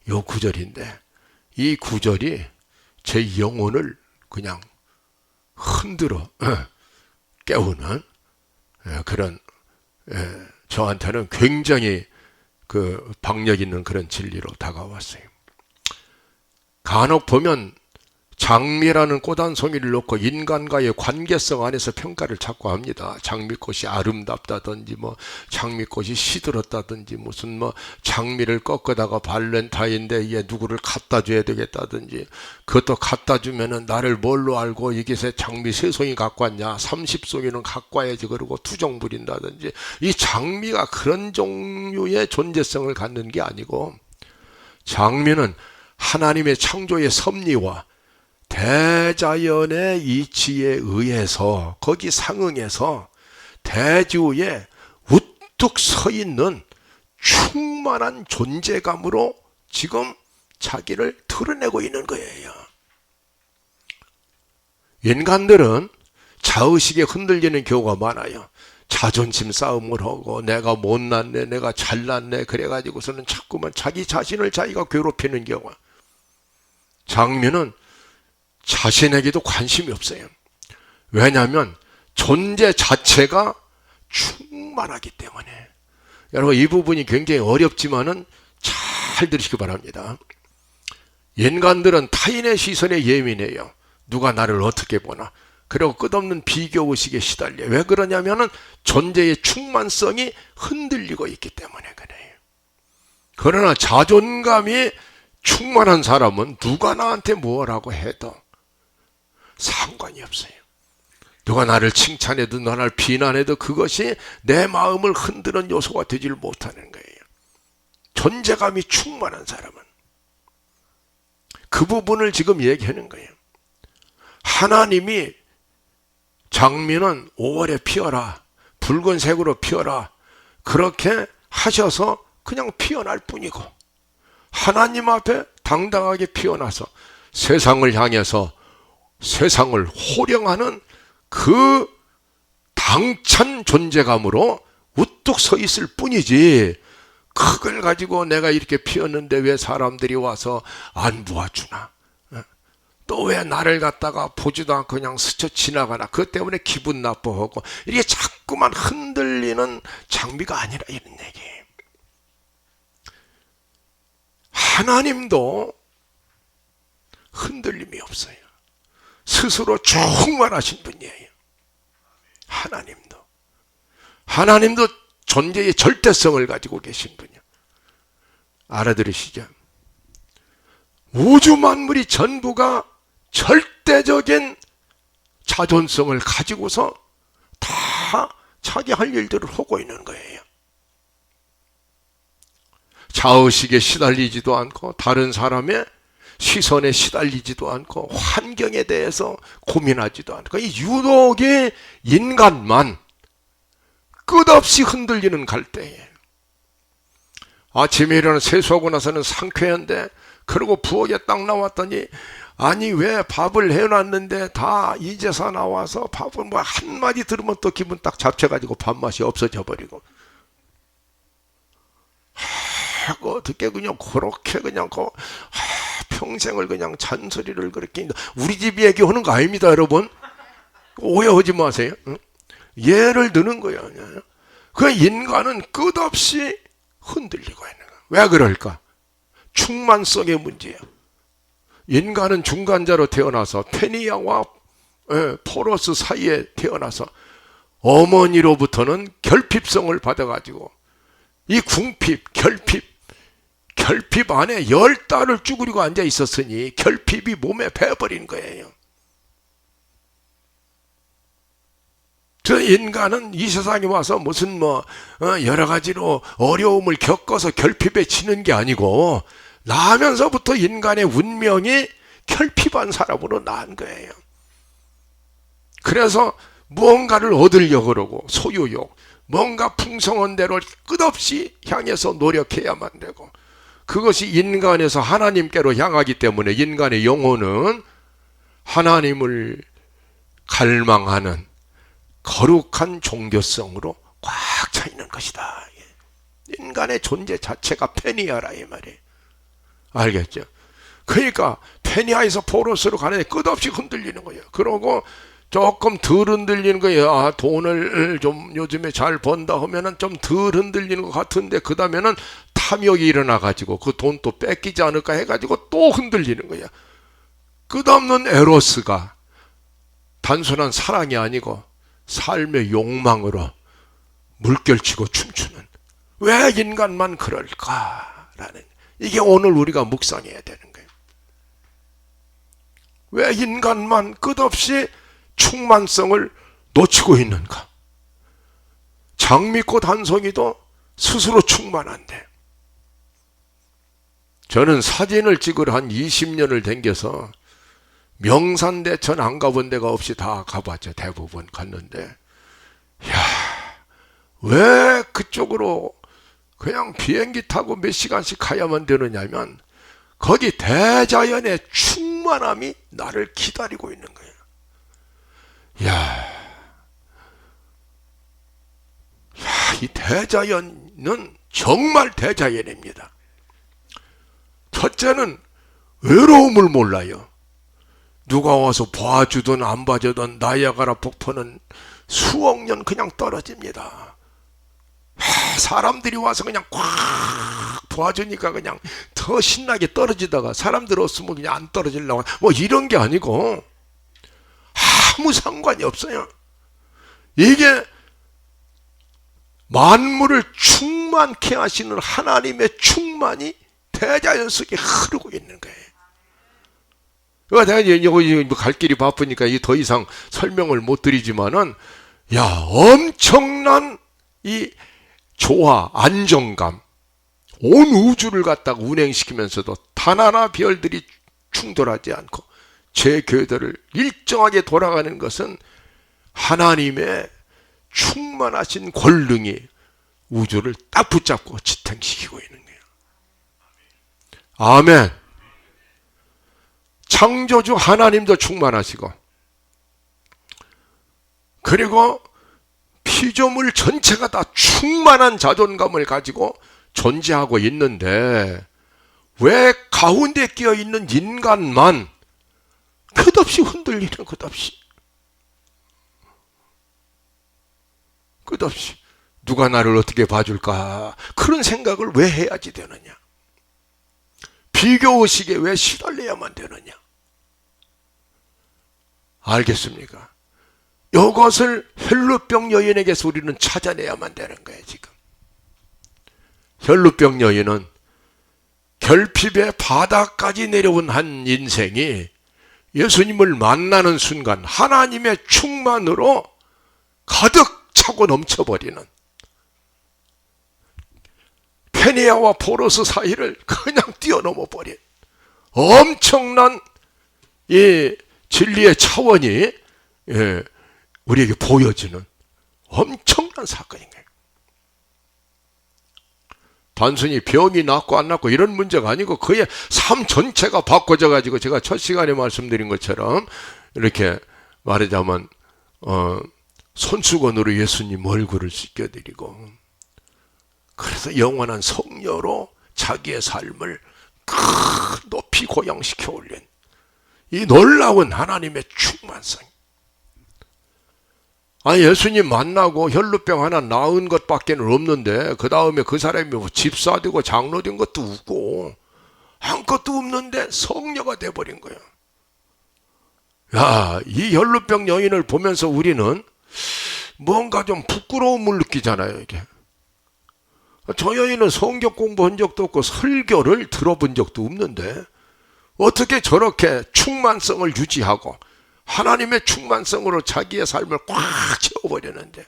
요 구절인데, 이 구절이 제 영혼을 그냥 흔들어 깨우는 그런, 저한테는 굉장히 그 박력 있는 그런 진리로 다가왔어요. 간혹 보면 장미라는 꽃 한 송이를 놓고 인간과의 관계성 안에서 평가를 자꾸 합니다. 장미꽃이 아름답다든지, 뭐 장미꽃이 시들었다든지, 무슨 뭐 장미를 꺾어다가 발렌타인데 이게 누구를 갖다 줘야 되겠다든지, 그것도 갖다 주면은 나를 뭘로 알고 이게 장미 3송이 갖고 왔냐, 30송이는 갖고 와야지, 그러고 투정 부린다든지. 이 장미가 그런 종류의 존재성을 갖는 게 아니고, 장미는 하나님의 창조의 섭리와 대자연의 이치에 의해서, 거기 상응해서 대지위에 우뚝 서 있는 충만한 존재감으로 지금 자기를 드러내고 있는 거예요. 인간들은 자의식에 흔들리는 경우가 많아요. 자존심 싸움을 하고, 내가 못났네, 내가 잘났네, 그래가지고서는 자꾸만 자기 자신을 자기가 괴롭히는 경우. 장미는 자신에게도 관심이 없어요. 왜냐하면 존재 자체가 충만하기 때문에. 여러분, 이 부분이 굉장히 어렵지만은 잘 들으시기 바랍니다. 인간들은 타인의 시선에 예민해요. 누가 나를 어떻게 보나. 그리고 끝없는 비교의식에 시달려요. 왜 그러냐면은 존재의 충만성이 흔들리고 있기 때문에 그래요. 그러나 자존감이 충만한 사람은 누가 나한테 뭐라고 해도 상관이 없어요. 누가 나를 칭찬해도 나를 비난해도 그것이 내 마음을 흔드는 요소가 되질 못하는 거예요. 존재감이 충만한 사람은. 그 부분을 지금 얘기하는 거예요. 하나님이 장미는 5월에 피어라, 붉은색으로 피어라, 그렇게 하셔서 그냥 피어날 뿐이고, 하나님 앞에 당당하게 피어나서 세상을 향해서 세상을 호령하는 그 당찬 존재감으로 우뚝 서 있을 뿐이지, 그걸 가지고 내가 이렇게 피웠는데 왜 사람들이 와서 안 도와주나? 또 왜 나를 갖다가 보지도 않고 그냥 스쳐 지나가나? 그것 때문에 기분 나빠하고 이게 자꾸만 흔들리는 장비가 아니라 이런 얘기. 하나님도 흔들림이 없어요. 스스로 충만하신 분이에요. 하나님도 존재의 절대성을 가지고 계신 분이에요. 알아들으시죠? 우주 만물이 전부가 절대적인 자존성을 가지고서 다 자기 할 일들을 하고 있는 거예요. 자의식에 시달리지도 않고 다른 사람의 시선에 시달리지도 않고 환경에 대해서 고민하지도 않고 이 유독의 인간만 끝없이 흔들리는 갈대예요. 아침에 일어나 세수하고 나서는 상쾌한데 그러고 부엌에 딱 나왔더니 아니 왜 밥을 해놨는데 다 이제서 나와서 밥을 뭐 한마디 들으면 또 기분 딱 잡혀가지고 밥맛이 없어져 버리고 어떻게 그냥 그렇게 그냥 평생을 그냥 잔소리를 그렇게 우리 집 얘기하는 거 아닙니다 여러분. 오해하지 마세요. 예를 드는 거예요. 그 인간은 끝없이 흔들리고 있는 거예요. 왜 그럴까? 충만성의 문제예요. 인간은 중간자로 태어나서 페니아와 포로스 사이에 태어나서 어머니로부터는 결핍성을 받아가지고 이 궁핍, 결핍 안에 10달을 쭈그리고 앉아 있었으니 결핍이 몸에 배어버린 거예요. 저 인간은 이 세상에 와서 무슨 여러 가지로 어려움을 겪어서 결핍에 지는 게 아니고 나면서부터 인간의 운명이 결핍한 사람으로 난 거예요. 그래서 무언가를 얻으려고 그러고 소유욕, 뭔가 풍성한 대로 끝없이 향해서 노력해야만 되고 그것이 인간에서 하나님께로 향하기 때문에 인간의 영혼은 하나님을 갈망하는 거룩한 종교성으로 꽉 차 있는 것이다. 인간의 존재 자체가 페니아라 이 말이에요. 알겠죠? 그러니까 페니아에서 포로스로 가는데 끝없이 흔들리는 거예요. 그러고 조금 덜 흔들리는 거예요. 돈을 좀 요즘에 잘 번다 하면은 좀 덜 흔들리는 것 같은데 그 다음에는 탐욕이 일어나가지고 그 돈 또 뺏기지 않을까 해가지고 또 흔들리는 거예요. 끝없는 에로스가 단순한 사랑이 아니고 삶의 욕망으로 물결치고 춤추는 왜 인간만 그럴까라는 이게 오늘 우리가 묵상해야 되는 거예요. 왜 인간만 끝없이 충만성을 놓치고 있는가? 장미꽃 한 송이도 스스로 충만한데 저는 사진을 찍으러 한 20년을 댕겨서 명산대천 안 가본 데가 없이 다 가봤죠. 대부분 갔는데 왜 그쪽으로 그냥 비행기 타고 몇 시간씩 가야만 되느냐면 거기 대자연의 충만함이 나를 기다리고 있는 거예요. 이 대자연은 정말 대자연입니다. 첫째는 외로움을 몰라요. 누가 와서 봐주든 안 봐주든 나이아가라 폭포는 수억 년 그냥 떨어집니다. 사람들이 와서 그냥 꽉 도와주니까 그냥 더 신나게 떨어지다가 사람들 없으면 그냥 안 떨어지려고 뭐 이런 게 아니고 아무 상관이 없어요. 이게 만물을 충만케 하시는 하나님의 충만이 대자연 속에 흐르고 있는 거예요. 내가 여기 갈 길이 바쁘니까 더 이상 설명을 못 드리지만은 엄청난 이 조화, 안정감, 온 우주를 갖다가 운행시키면서도 단 하나 별들이 충돌하지 않고 제 궤도를 일정하게 돌아가는 것은 하나님의 충만하신 권능이 우주를 딱 붙잡고 지탱시키고 있는 거예요. 아멘. 창조주 하나님도 충만하시고 그리고 피조물 전체가 다 충만한 자존감을 가지고 존재하고 있는데 왜 가운데 끼어 있는 인간만 끝없이 흔들리는, 끝없이 누가 나를 어떻게 봐줄까, 그런 생각을 왜 해야지 되느냐, 비교의식에 왜 시달려야만 되느냐. 알겠습니까? 이것을 혈루병 여인에게서 우리는 찾아내야만 되는 거예요. 지금 혈루병 여인은 결핍의 바닥까지 내려온 한 인생이 예수님을 만나는 순간 하나님의 충만으로 가득 차고 넘쳐버리는, 페니아와 포로스 사이를 그냥 뛰어넘어 버린 엄청난 이 진리의 차원이 우리에게 보여지는 엄청난 사건인 거예요. 단순히 병이 낫고 안 낫고 이런 문제가 아니고 그의 삶 전체가 바꿔져 가지고, 제가 첫 시간에 말씀드린 것처럼 이렇게 말하자면 손수건으로 예수님 얼굴을 씻겨드리고, 그래서 영원한 성녀로 자기의 삶을 높이 고양시켜 올린 이 놀라운 하나님의 충만성. 아니, 예수님 만나고 혈루병 하나 나은 것밖에 없는데 그 다음에 그 사람이 뭐 집사 되고 장로 된 것도 없고 아무것도 없는데 성녀가 돼버린 거예요. 야, 이 혈루병 여인을 보면서 우리는 뭔가 좀 부끄러움을 느끼잖아요. 이게, 저 여인은 성경 공부한 적도 없고 설교를 들어본 적도 없는데 어떻게 저렇게 충만성을 유지하고 하나님의 충만성으로 자기의 삶을 꽉 채워버리는데,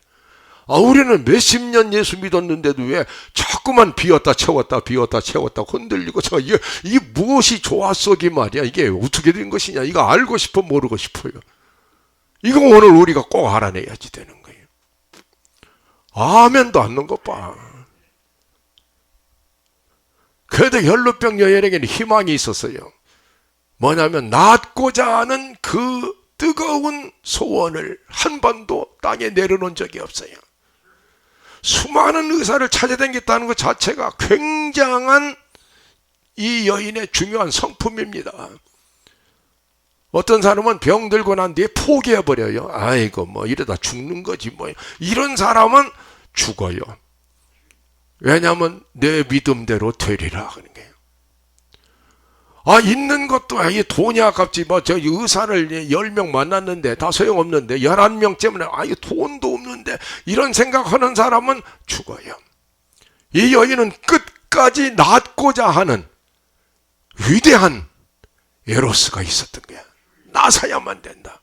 우리는 몇십 년 예수 믿었는데도 왜 자꾸만 비웠다 채웠다 비웠다 채웠다 흔들리고, 이게 무엇이 좋았어기 말이야. 이게 어떻게 된 것이냐, 이거 알고 싶어 모르고 싶어요. 이거 오늘 우리가 꼭 알아내야지 되는 거예요. 아멘도 않는 것 봐. 그래도 혈루병 여인에게는 희망이 있었어요. 뭐냐면 낫고자 하는 그 뜨거운 소원을 한 번도 땅에 내려놓은 적이 없어요. 수많은 의사를 찾아다녔다는 것 자체가 굉장한 이 여인의 중요한 성품입니다. 어떤 사람은 병 들고 난 뒤에 포기해버려요. 아이고 뭐 이러다 죽는 거지 뭐. 이런 사람은 죽어요. 왜냐하면 내 믿음대로 되리라 하는 거예요. 있는 것도 이 돈이 아깝지, 뭐 저 의사를 10명 만났는데 다 소용없는데 11명 때문에 돈도 없는데, 이런 생각하는 사람은 죽어요. 이 여인은 끝까지 낫고자 하는 위대한 에로스가 있었던 거야. 나서야만 된다.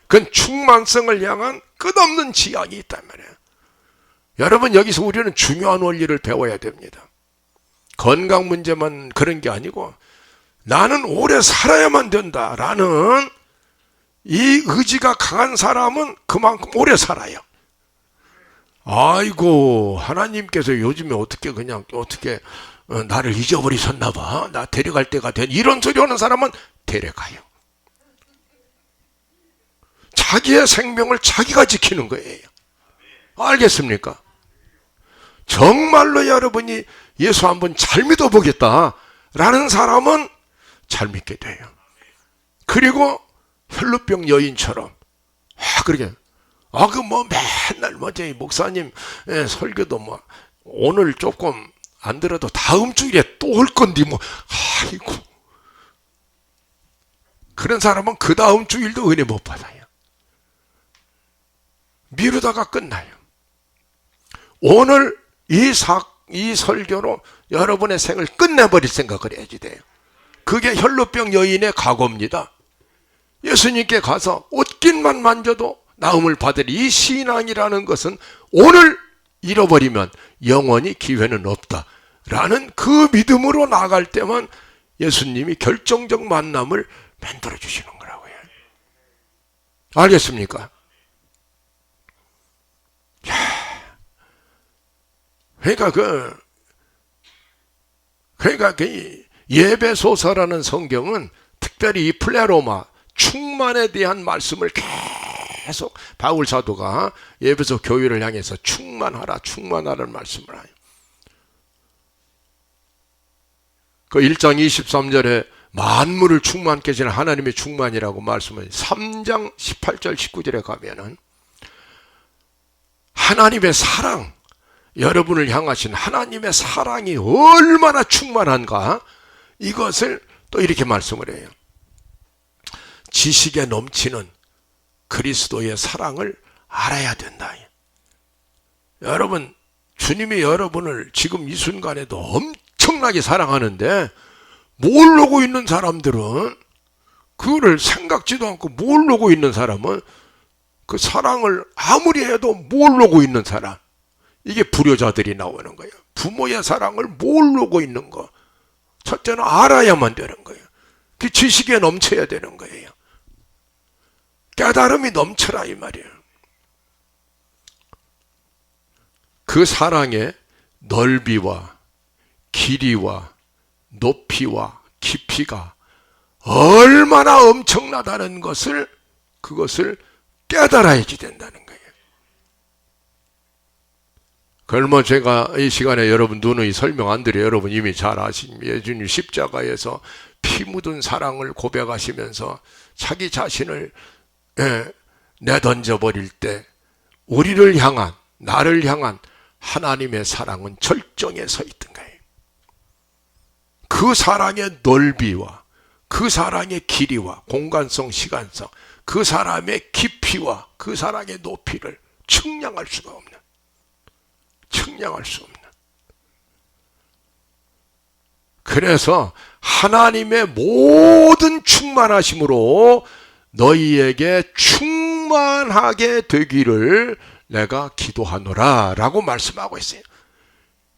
그건 충만성을 향한 끝없는 지향이 있단 말이에요. 여러분, 여기서 우리는 중요한 원리를 배워야 됩니다. 건강 문제만 그런 게 아니고 나는 오래 살아야만 된다라는 이 의지가 강한 사람은 그만큼 오래 살아요. 아이고, 하나님께서 요즘에 어떻게 나를 잊어버리셨나 봐, 나 데려갈 때가 된, 이런 소리 하는 사람은 데려가요. 자기의 생명을 자기가 지키는 거예요. 알겠습니까? 정말로 여러분이 예수 한번 잘 믿어보겠다라는 사람은 잘 믿게 돼요. 그리고 혈루병 여인처럼 그러게 맨날 이 목사님 설교도 오늘 조금 안 들어도 다음 주일에 또 올 건데 아이고, 그런 사람은 그 다음 주일도 은혜 못 받아요. 미루다가 끝나요. 오늘 이 설교로 여러분의 생을 끝내버릴 생각을 해야지 돼요. 그게 혈루병 여인의 각오입니다. 예수님께 가서 옷깃만 만져도 나음을 받을 이 신앙이라는 것은 오늘 잃어버리면 영원히 기회는 없다라는 그 믿음으로 나갈 때만 예수님이 결정적 만남을 만들어 주시는 거라고요. 알겠습니까? 그러니까 그 예배소서라는 성경은 특별히 이 플레로마 충만에 대한 말씀을 계속 바울 사도가 예배소 교회를 향해서 충만하라는 말씀을 해요. 그 1장 23절에 만물을 충만케 하시는 하나님의 충만이라고 말씀을 3장 18절 19절에 가면은 하나님의 사랑, 여러분을 향하신 하나님의 사랑이 얼마나 충만한가, 이것을 또 이렇게 말씀을 해요. 지식에 넘치는 그리스도의 사랑을 알아야 된다. 여러분, 주님이 여러분을 지금 이 순간에도 엄청나게 사랑하는데 모르고 있는 사람들은, 그거를 생각지도 않고 모르고 있는 사람은 그 사랑을 아무리 해도 모르고 있는 사람, 이게 불효자들이 나오는 거예요. 부모의 사랑을 모르고 있는 거, 첫째는 알아야만 되는 거예요. 그 지식에 넘쳐야 되는 거예요. 깨달음이 넘쳐라 이 말이에요. 그 사랑의 넓이와 길이와 높이와 깊이가 얼마나 엄청나다는 것을, 그것을 깨달아야지 된다는 거예요. 그걸 뭐 제가 이 시간에 여러분 누누이 설명 안 드려요. 여러분 이미 잘 아십니다. 예수님 십자가에서 피 묻은 사랑을 고백하시면서 자기 자신을 내던져 버릴 때 우리를 향한, 나를 향한 하나님의 사랑은 절정에 서 있던 거예요. 그 사랑의 넓이와 그 사랑의 길이와 공간성, 시간성, 그 사람의 깊이와 그 사랑의 높이를 측량할 수가 없는, 측량할 수 없는. 그래서 하나님의 모든 충만하심으로 너희에게 충만하게 되기를 내가 기도하노라 라고 말씀하고 있어요.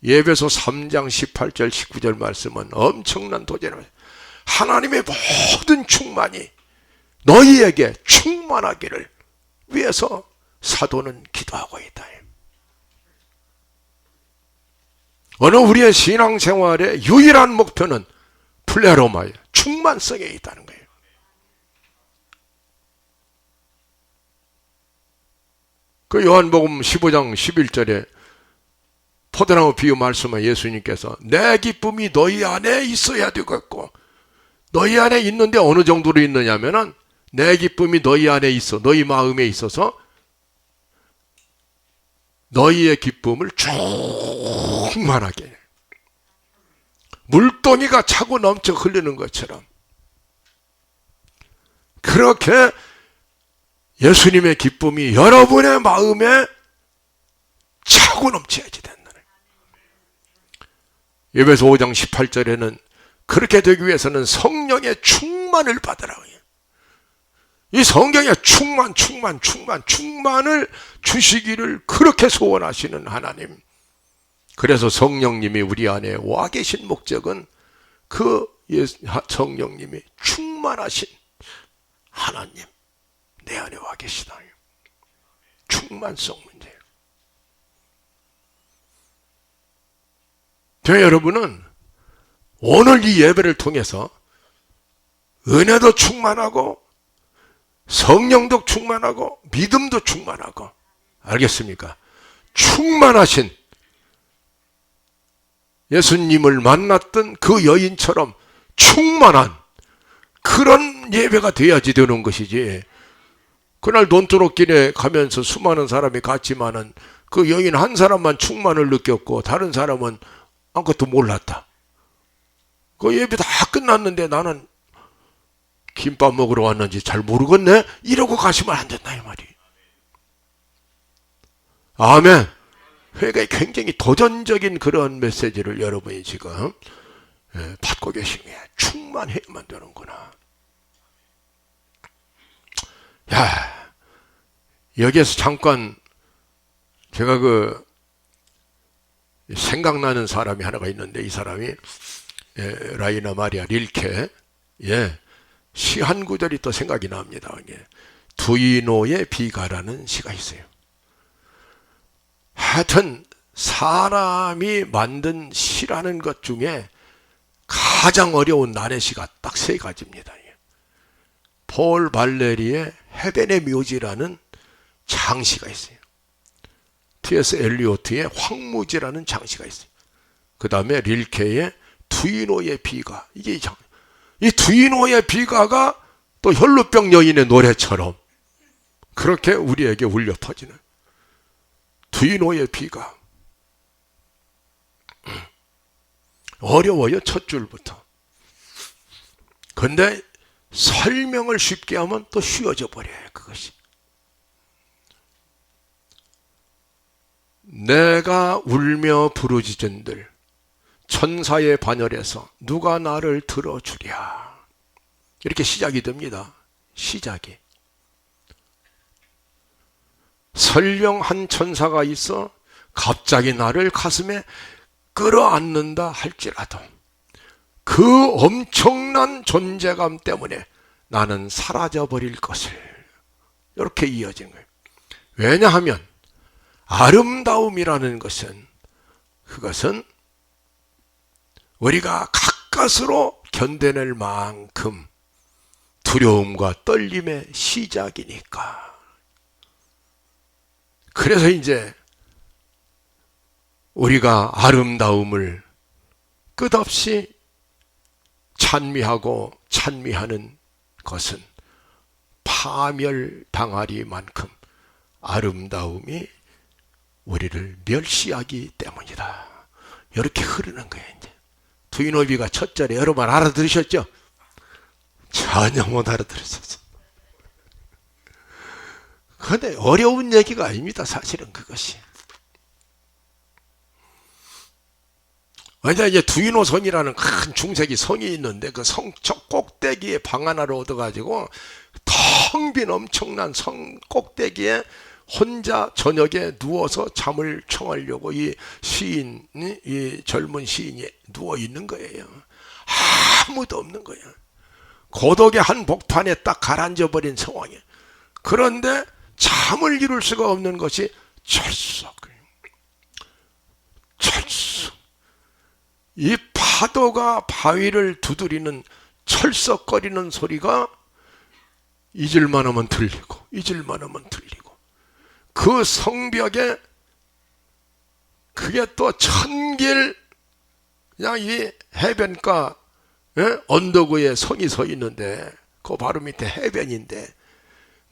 예배소 3장 18절 19절 말씀은 엄청난 도전입니다. 하나님의 모든 충만이 너희에게 충만하기를 위해서 사도는 기도하고 있다. 어느 우리의 신앙생활의 유일한 목표는 플레로마의 충만성에 있다는 거예요. 그 요한복음 15장 11절에 포도나무 비유 말씀에 예수님께서 내 기쁨이 너희 안에 있어야 되겠고, 너희 안에 있는데 어느 정도로 있느냐면은 내 기쁨이 너희 안에 있어, 너희 마음에 있어서 너희의 기쁨을 충만하게, 물동이가 차고 넘쳐 흐르는 것처럼 그렇게 예수님의 기쁨이 여러분의 마음에 차고 넘쳐야지 된다는. 에베소 5장 18절에는 그렇게 되기 위해서는 성령의 충만을 받으라고 해요. 이 성경의 충만을 주시기를 그렇게 소원하시는 하나님. 그래서 성령님이 우리 안에 와 계신 목적은 그 성령님이 충만하신 하나님 내 안에 와 계시다. 충만성 문제예요. 저 여러분은 오늘 이 예배를 통해서 은혜도 충만하고 성령도 충만하고 믿음도 충만하고, 알겠습니까? 충만하신 예수님을 만났던 그 여인처럼 충만한 그런 예배가 돼야지 되는 것이지, 그날 논두렁길에 가면서 수많은 사람이 갔지만은 그 여인 한 사람만 충만을 느꼈고 다른 사람은 아무것도 몰랐다. 그 예배 다 끝났는데 나는 김밥 먹으러 왔는지 잘 모르겠네? 이러고 가시면 안 된다 이 말이. 아멘. 그러니까 굉장히 도전적인 그런 메시지를 여러분이 지금 받고 계시면 충만해야만 되는구나. 야, 여기에서 잠깐 제가 생각나는 사람이 하나가 있는데, 이 사람이 라이나 마리아 릴케 시 한 구절이 또 생각이 납니다. 두이노의 비가라는 시가 있어요. 하여튼 사람이 만든 시라는 것 중에 가장 어려운 난해 시가 딱 세 가지입니다. 폴 발레리의 헤벤의 묘지라는 장시가 있어요. T.S. 엘리오트의 황무지라는 장시가 있어요. 그 다음에 릴케의 두이노의 비가, 이 두이노의 비가가 또 혈루병 여인의 노래처럼 그렇게 우리에게 울려 퍼지는 두이노의 비가. 어려워요, 첫 줄부터. 근데 설명을 쉽게 하면 또 쉬워져 버려요, 그것이. 내가 울며 부르짖은들 천사의 반열에서 누가 나를 들어주랴. 이렇게 시작이 됩니다. 시작이. 설령 한 천사가 있어 갑자기 나를 가슴에 끌어안는다 할지라도 그 엄청난 존재감 때문에 나는 사라져버릴 것을. 이렇게 이어진 거예요. 왜냐하면 아름다움이라는 것은, 그것은 우리가 가까스로 견뎌낼 만큼 두려움과 떨림의 시작이니까. 그래서 이제 우리가 아름다움을 끝없이 찬미하고 찬미하는 것은 파멸당하리만큼 아름다움이 우리를 멸시하기 때문이다. 이렇게 흐르는 거예요. 이제 두이노비가 첫 절에 여러분 알아들으셨죠? 전혀 못 알아들으셨어. 그런데 어려운 얘기가 아닙니다. 사실은 그것이. 이제 두이노성이라는 큰 중세기 성이 있는데 그 성 저 꼭대기에 방 하나를 얻어가지고 텅 빈 엄청난 성 꼭대기에 혼자 저녁에 누워서 잠을 청하려고 이 시인이, 이 젊은 시인이 누워 있는 거예요. 아무도 없는 거예요. 고독의 한 복판에 딱 가라앉아 버린 상황이에요. 그런데 잠을 이룰 수가 없는 것이 철썩. 이 파도가 바위를 두드리는 철썩거리는 소리가 잊을만 하면 들리고 잊을만 하면 들리고, 그 성벽에 그게 또 천길, 그냥 이 해변가 언덕 위에 성이 서 있는데 그 바로 밑에 해변인데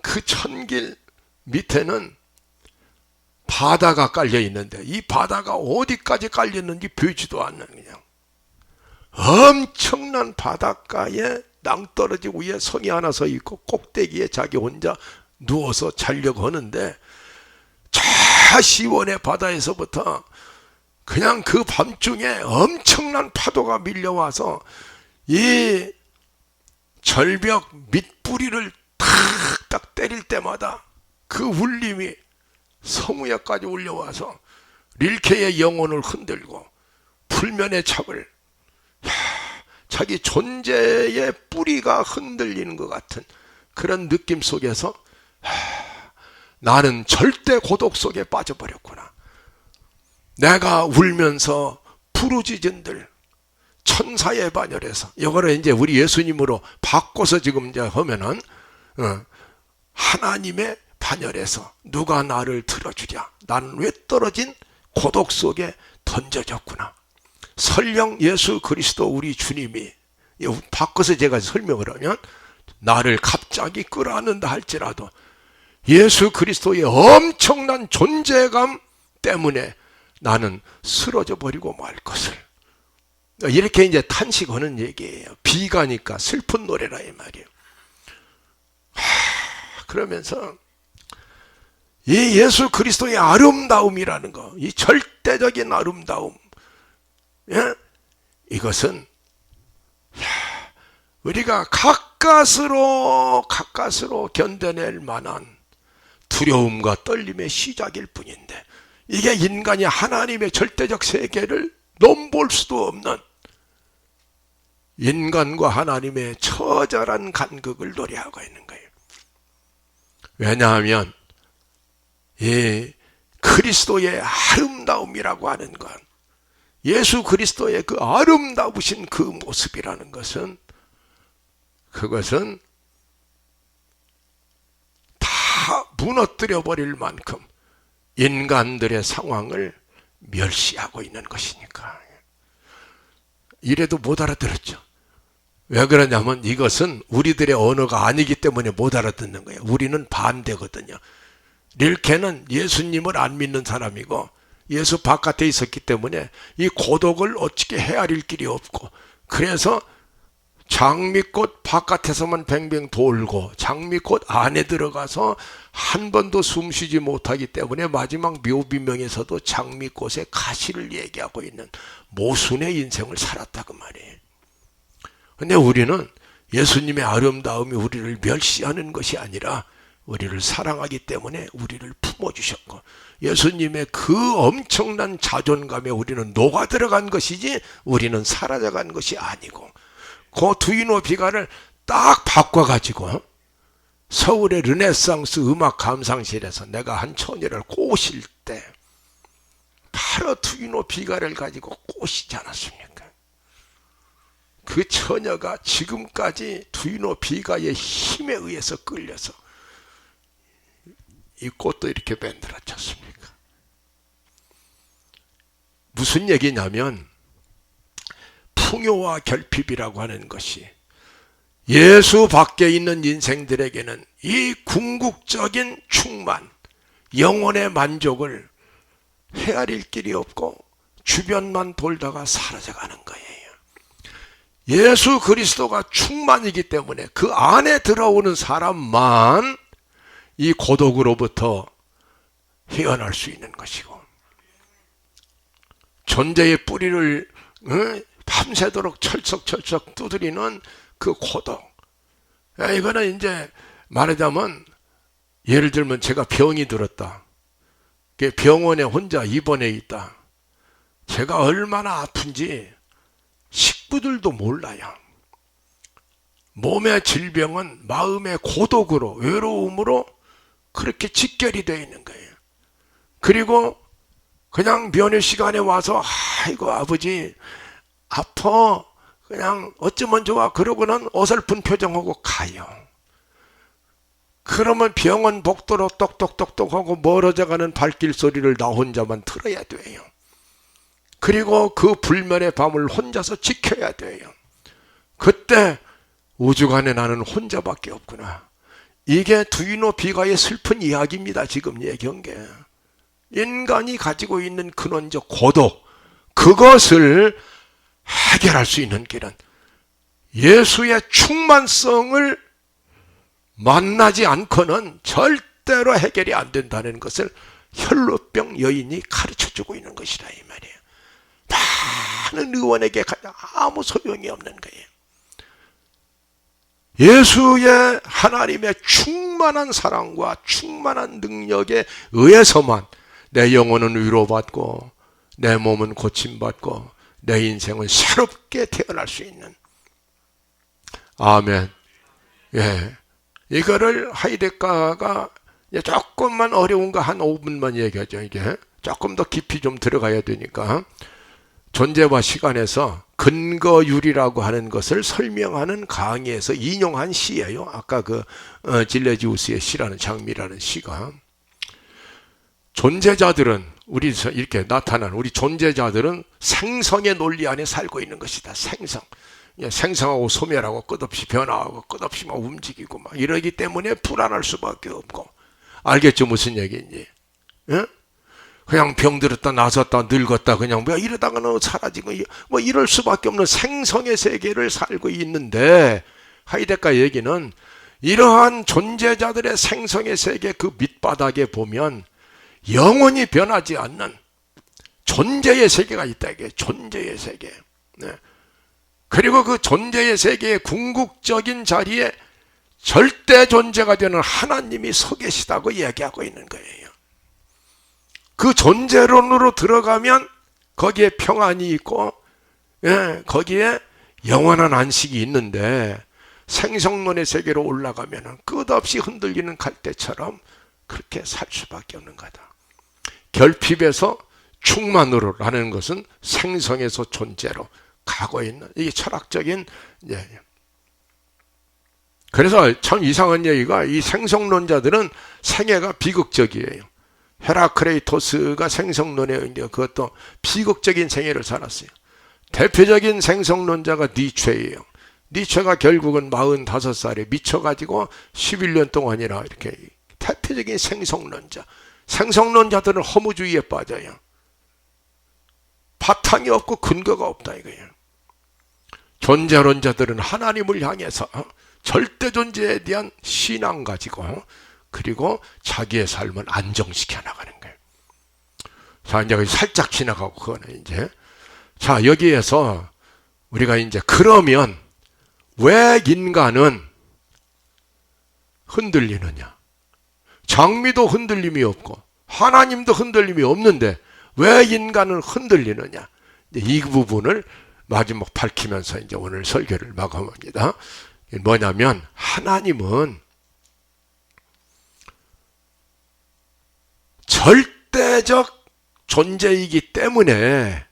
그 천길 밑에는 바다가 깔려 있는데 이 바다가 어디까지 깔려 있는지 보이지도 않는, 그냥 엄청난 바닷가에 낭떠러지 위에 성이 하나 서 있고 꼭대기에 자기 혼자 누워서 자려고 하는데 저 시원의 바다에서부터 그냥 그 밤중에 엄청난 파도가 밀려와서 이 절벽 밑뿌리를 탁탁 때릴 때마다 그 울림이 성우야까지 울려와서 릴케의 영혼을 흔들고 풀면의 창을, 자기 존재의 뿌리가 흔들리는 것 같은 그런 느낌 속에서 나는 절대 고독 속에 빠져버렸구나. 내가 울면서 부르짖은들 천사의 반열에서, 이거를 이제 우리 예수님으로 바꿔서 지금 이제 하면은 하나님의 반열에서 누가 나를 들어주랴. 나는 왜 떨어진 고독 속에 던져졌구나. 설령 예수 그리스도 우리 주님이, 바꿔서 제가 설명을 하면, 나를 갑자기 끌어안는다 할지라도 예수 그리스도의 엄청난 존재감 때문에 나는 쓰러져 버리고 말 것을. 이렇게 이제 탄식하는 얘기예요. 비가니까 슬픈 노래라 이 말이에요. 그러면서 이 예수 그리스도의 아름다움이라는 거, 이 절대적인 아름다움, 이것은 우리가 가까스로 견뎌낼 만한 두려움과 떨림의 시작일 뿐인데, 이게 인간이 하나님의 절대적 세계를 넘볼 수도 없는 인간과 하나님의 처절한 간극을 노래하고 있는 거예요. 왜냐하면 이 그리스도의 아름다움이라고 하는 것, 예수 그리스도의 그 아름다우신 그 모습이라는 것은, 그것은 다 무너뜨려 버릴 만큼 인간들의 상황을 멸시하고 있는 것이니까. 이래도 못 알아들었죠. 왜 그러냐면 이것은 우리들의 언어가 아니기 때문에 못 알아듣는 거예요. 우리는 반대거든요. 릴케는 예수님을 안 믿는 사람이고 예수 바깥에 있었기 때문에 이 고독을 어떻게 헤아릴 길이 없고, 그래서 장미꽃 바깥에서만 뱅뱅 돌고 장미꽃 안에 들어가서 한 번도 숨쉬지 못하기 때문에 마지막 묘비명에서도 장미꽃의 가시를 얘기하고 있는 모순의 인생을 살았다고 말이에요. 근데 우리는 예수님의 아름다움이 우리를 멸시하는 것이 아니라 우리를 사랑하기 때문에 우리를 품어주셨고, 예수님의 그 엄청난 자존감에 우리는 녹아 들어간 것이지 우리는 사라져간 것이 아니고, 그 두이노 비가를 딱 바꿔가지고 서울의 르네상스 음악 감상실에서 내가 한 처녀를 꼬실 때 바로 두이노 비가를 가지고 꼬시지 않았습니까? 그 처녀가 지금까지 두이노 비가의 힘에 의해서 끌려서 이 꽃도 이렇게 만들어졌습니까? 무슨 얘기냐면 풍요와 결핍이라고 하는 것이 예수 밖에 있는 인생들에게는 이 궁극적인 충만, 영혼의 만족을 헤아릴 길이 없고 주변만 돌다가 사라져가는 거예요. 예수 그리스도가 충만이기 때문에 그 안에 들어오는 사람만 이 고독으로부터 헤어날 수 있는 것이고, 존재의 뿌리를 밤새도록 철썩철썩 두드리는 그 고독, 이거는 이제 말하자면, 예를 들면 제가 병이 들었다, 병원에 혼자 입원해 있다, 제가 얼마나 아픈지 식구들도 몰라요. 몸의 질병은 마음의 고독으로, 외로움으로 그렇게 직결이 되어 있는 거예요. 그리고 그냥 면회 시간에 와서 아이고 아버지 아파, 그냥 어쩌면 좋아, 그러고는 어설픈 표정하고 가요. 그러면 병원 복도로 똑똑똑똑하고 멀어져가는 발길 소리를 나 혼자만 들어야 돼요. 그리고 그 불면의 밤을 혼자서 지켜야 돼요. 그때 우주간에 나는 혼자밖에 없구나. 이게 두이노 비가의 슬픈 이야기입니다. 지금 얘기한 게. 인간이 가지고 있는 근원적 고독, 그것을 해결할 수 있는 길은 예수의 충만성을 만나지 않고는 절대로 해결이 안 된다는 것을 혈루병 여인이 가르쳐주고 있는 것이다 이 말이에요. 많은 의원에게 아무 소용이 없는 거예요. 예수의 하나님의 충만한 사랑과 충만한 능력에 의해서만 내 영혼은 위로받고 내 몸은 고침받고 내 인생은 새롭게 태어날 수 있는. 아멘. 예, 이거를 하이데가가 조금만 어려운 거 한 5분만 얘기하죠. 이게 조금 더 깊이 좀 들어가야 되니까. 존재와 시간에서 근거율이라고 하는 것을 설명하는 강의에서 인용한 시예요. 아까 그 질레지우스의 시라는 장미라는 시가. 존재자들은, 우리 이렇게 나타난 우리 존재자들은 생성의 논리 안에 살고 있는 것이다. 생성하고 소멸하고 끝없이 변화하고 끝없이 막 움직이고 막 이러기 때문에 불안할 수밖에 없고. 알겠죠? 무슨 얘기인지. 예? 그냥 병들었다 나섰다 늙었다 그냥 뭐 이러다가는 사라지고 뭐 이럴 수밖에 없는 생성의 세계를 살고 있는데, 하이데가 얘기는 이러한 존재자들의 생성의 세계 그 밑바닥에 보면 영원히 변하지 않는 존재의 세계가 있다. 이게 존재의 세계. 네. 그리고 그 존재의 세계의 궁극적인 자리에 절대 존재가 되는 하나님이 서 계시다고 얘기하고 있는 거예요. 그 존재론으로 들어가면 거기에 평안이 있고, 예, 거기에 영원한 안식이 있는데, 생성론의 세계로 올라가면 끝없이 흔들리는 갈대처럼 그렇게 살 수밖에 없는 거다. 결핍에서 충만으로 라는 것은 생성에서 존재로 가고 있는, 이게 철학적인. 그래서 참 이상한 얘기가, 이 생성론자들은 생애가 비극적이에요. 헤라크레이토스가 생성론에 이제 그것도 비극적인 생애를 살았어요. 대표적인 생성론자가 니체예요. 니체가 결국은 45살에 미쳐가지고 11년 동안이나 이렇게 대표적인 생성론자. 생성론자들은 허무주의에 빠져요. 바탕이 없고 근거가 없다 이거예요. 존재론자들은 하나님을 향해서 절대 존재에 대한 신앙 가지고 그리고 자기의 삶을 안정시켜 나가는 거예요. 자, 이제 살짝 지나가고 그거는 이제 자, 여기에서 우리가 이제 그러면 왜 인간은 흔들리느냐? 장미도 흔들림이 없고 하나님도 흔들림이 없는데 왜 인간은 흔들리느냐? 이 부분을 마지막 밝히면서 이제 오늘 설교를 마감합니다. 뭐냐면 하나님은 절대적 존재이기 때문에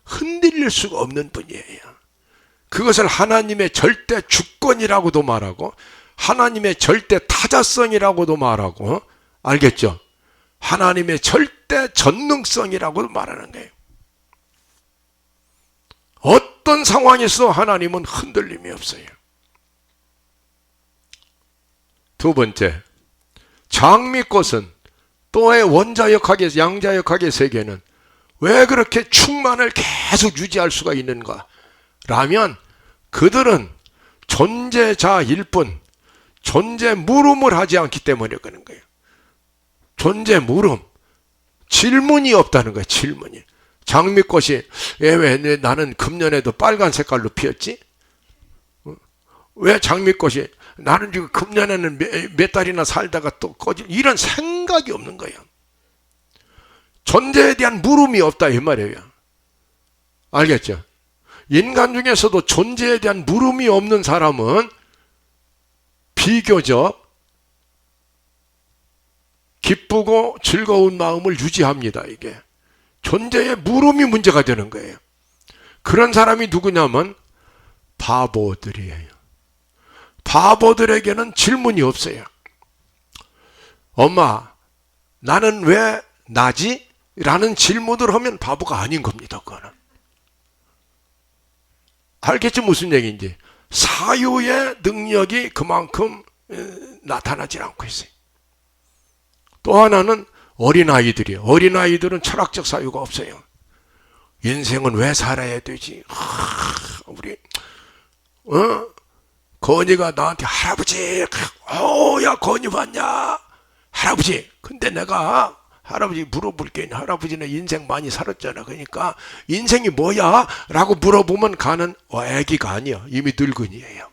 흔들릴 수가 없는 분이에요. 그것을 하나님의 절대 주권이라고도 말하고 하나님의 절대 타자성이라고도 말하고 알겠죠? 하나님의 절대 전능성이라고도 말하는 거예요. 어떤 상황에서 하나님은 흔들림이 없어요. 두 번째, 장미꽃은 또의 원자역학의 양자역학의 세계는 왜 그렇게 충만을 계속 유지할 수가 있는가? 라면 그들은 존재자일 뿐 존재 물음을 하지 않기 때문에 그런 거예요. 존재 물음, 질문이 없다는 거예요. 질문이. 장미꽃이 왜 나는 금년에도 빨간 색깔로 피었지? 왜 장미꽃이 나는 지금 금년에는 몇 달이나 살다가 또 꺼지? 이런 생각이 없는 거예요. 존재에 대한 물음이 없다 이 말이에요. 알겠죠? 인간 중에서도 존재에 대한 물음이 없는 사람은 비교적 기쁘고 즐거운 마음을 유지합니다. 이게 존재의 물음이 문제가 되는 거예요. 그런 사람이 누구냐면 바보들이에요. 바보들에게는 질문이 없어요. 엄마, 나는 왜 나지? 라는 질문을 하면 바보가 아닌 겁니다. 그거는. 알겠지 무슨 얘기인지. 사유의 능력이 그만큼 나타나지 않고 있어요. 또 하나는 어린아이들이에요. 어린아이들은 철학적 사유가 없어요. 인생은 왜 살아야 되지? 우리 건이가 나한테 할아버지, 야 건이 왔냐? 할아버지, 근데 내가 할아버지 물어볼게. 할아버지는 인생 많이 살았잖아. 그러니까 인생이 뭐야? 라고 물어보면 가는 애기가 아니야. 이미 늙은이에요.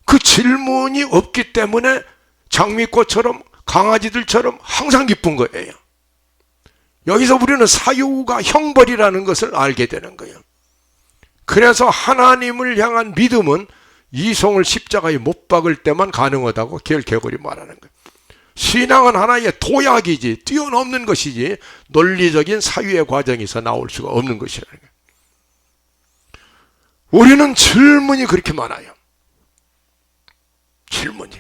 그 질문이 없기 때문에 장미꽃처럼 강아지들처럼 항상 기쁜 거예요. 여기서 우리는 사유가 형벌이라는 것을 알게 되는 거예요. 그래서 하나님을 향한 믿음은 이송을 십자가에 못 박을 때만 가능하다고 결개골이 말하는 거예요. 신앙은 하나의 도약이지 뛰어넘는 것이지 논리적인 사유의 과정에서 나올 수가 없는 것이라는 거예요. 우리는 질문이 그렇게 많아요. 질문이.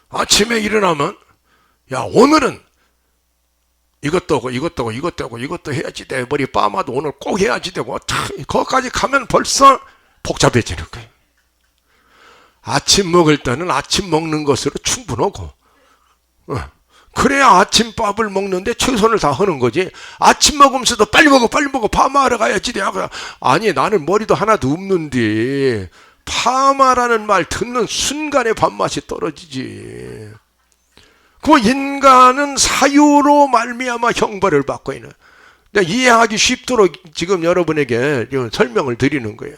아침에 일어나면 야 오늘은 이것도 하고 이것도 하고 이것도 하고 이것도 해야지 돼. 머리 빠마도 오늘 꼭 해야지 되고 거기까지 가면 벌써 복잡해지는 거예요. 아침 먹을 때는 아침 먹는 것으로 충분하고 그래야 아침밥을 먹는데 최선을 다하는 거지. 아침 먹으면서도 빨리 먹어 파마하러 가야지. 아니 나는 머리도 하나도 없는데 파마라는 말 듣는 순간에 밥맛이 떨어지지. 그 인간은 사유로 말미암아 형벌을 받고 있는. 내가 이해하기 쉽도록 지금 여러분에게 설명을 드리는 거예요.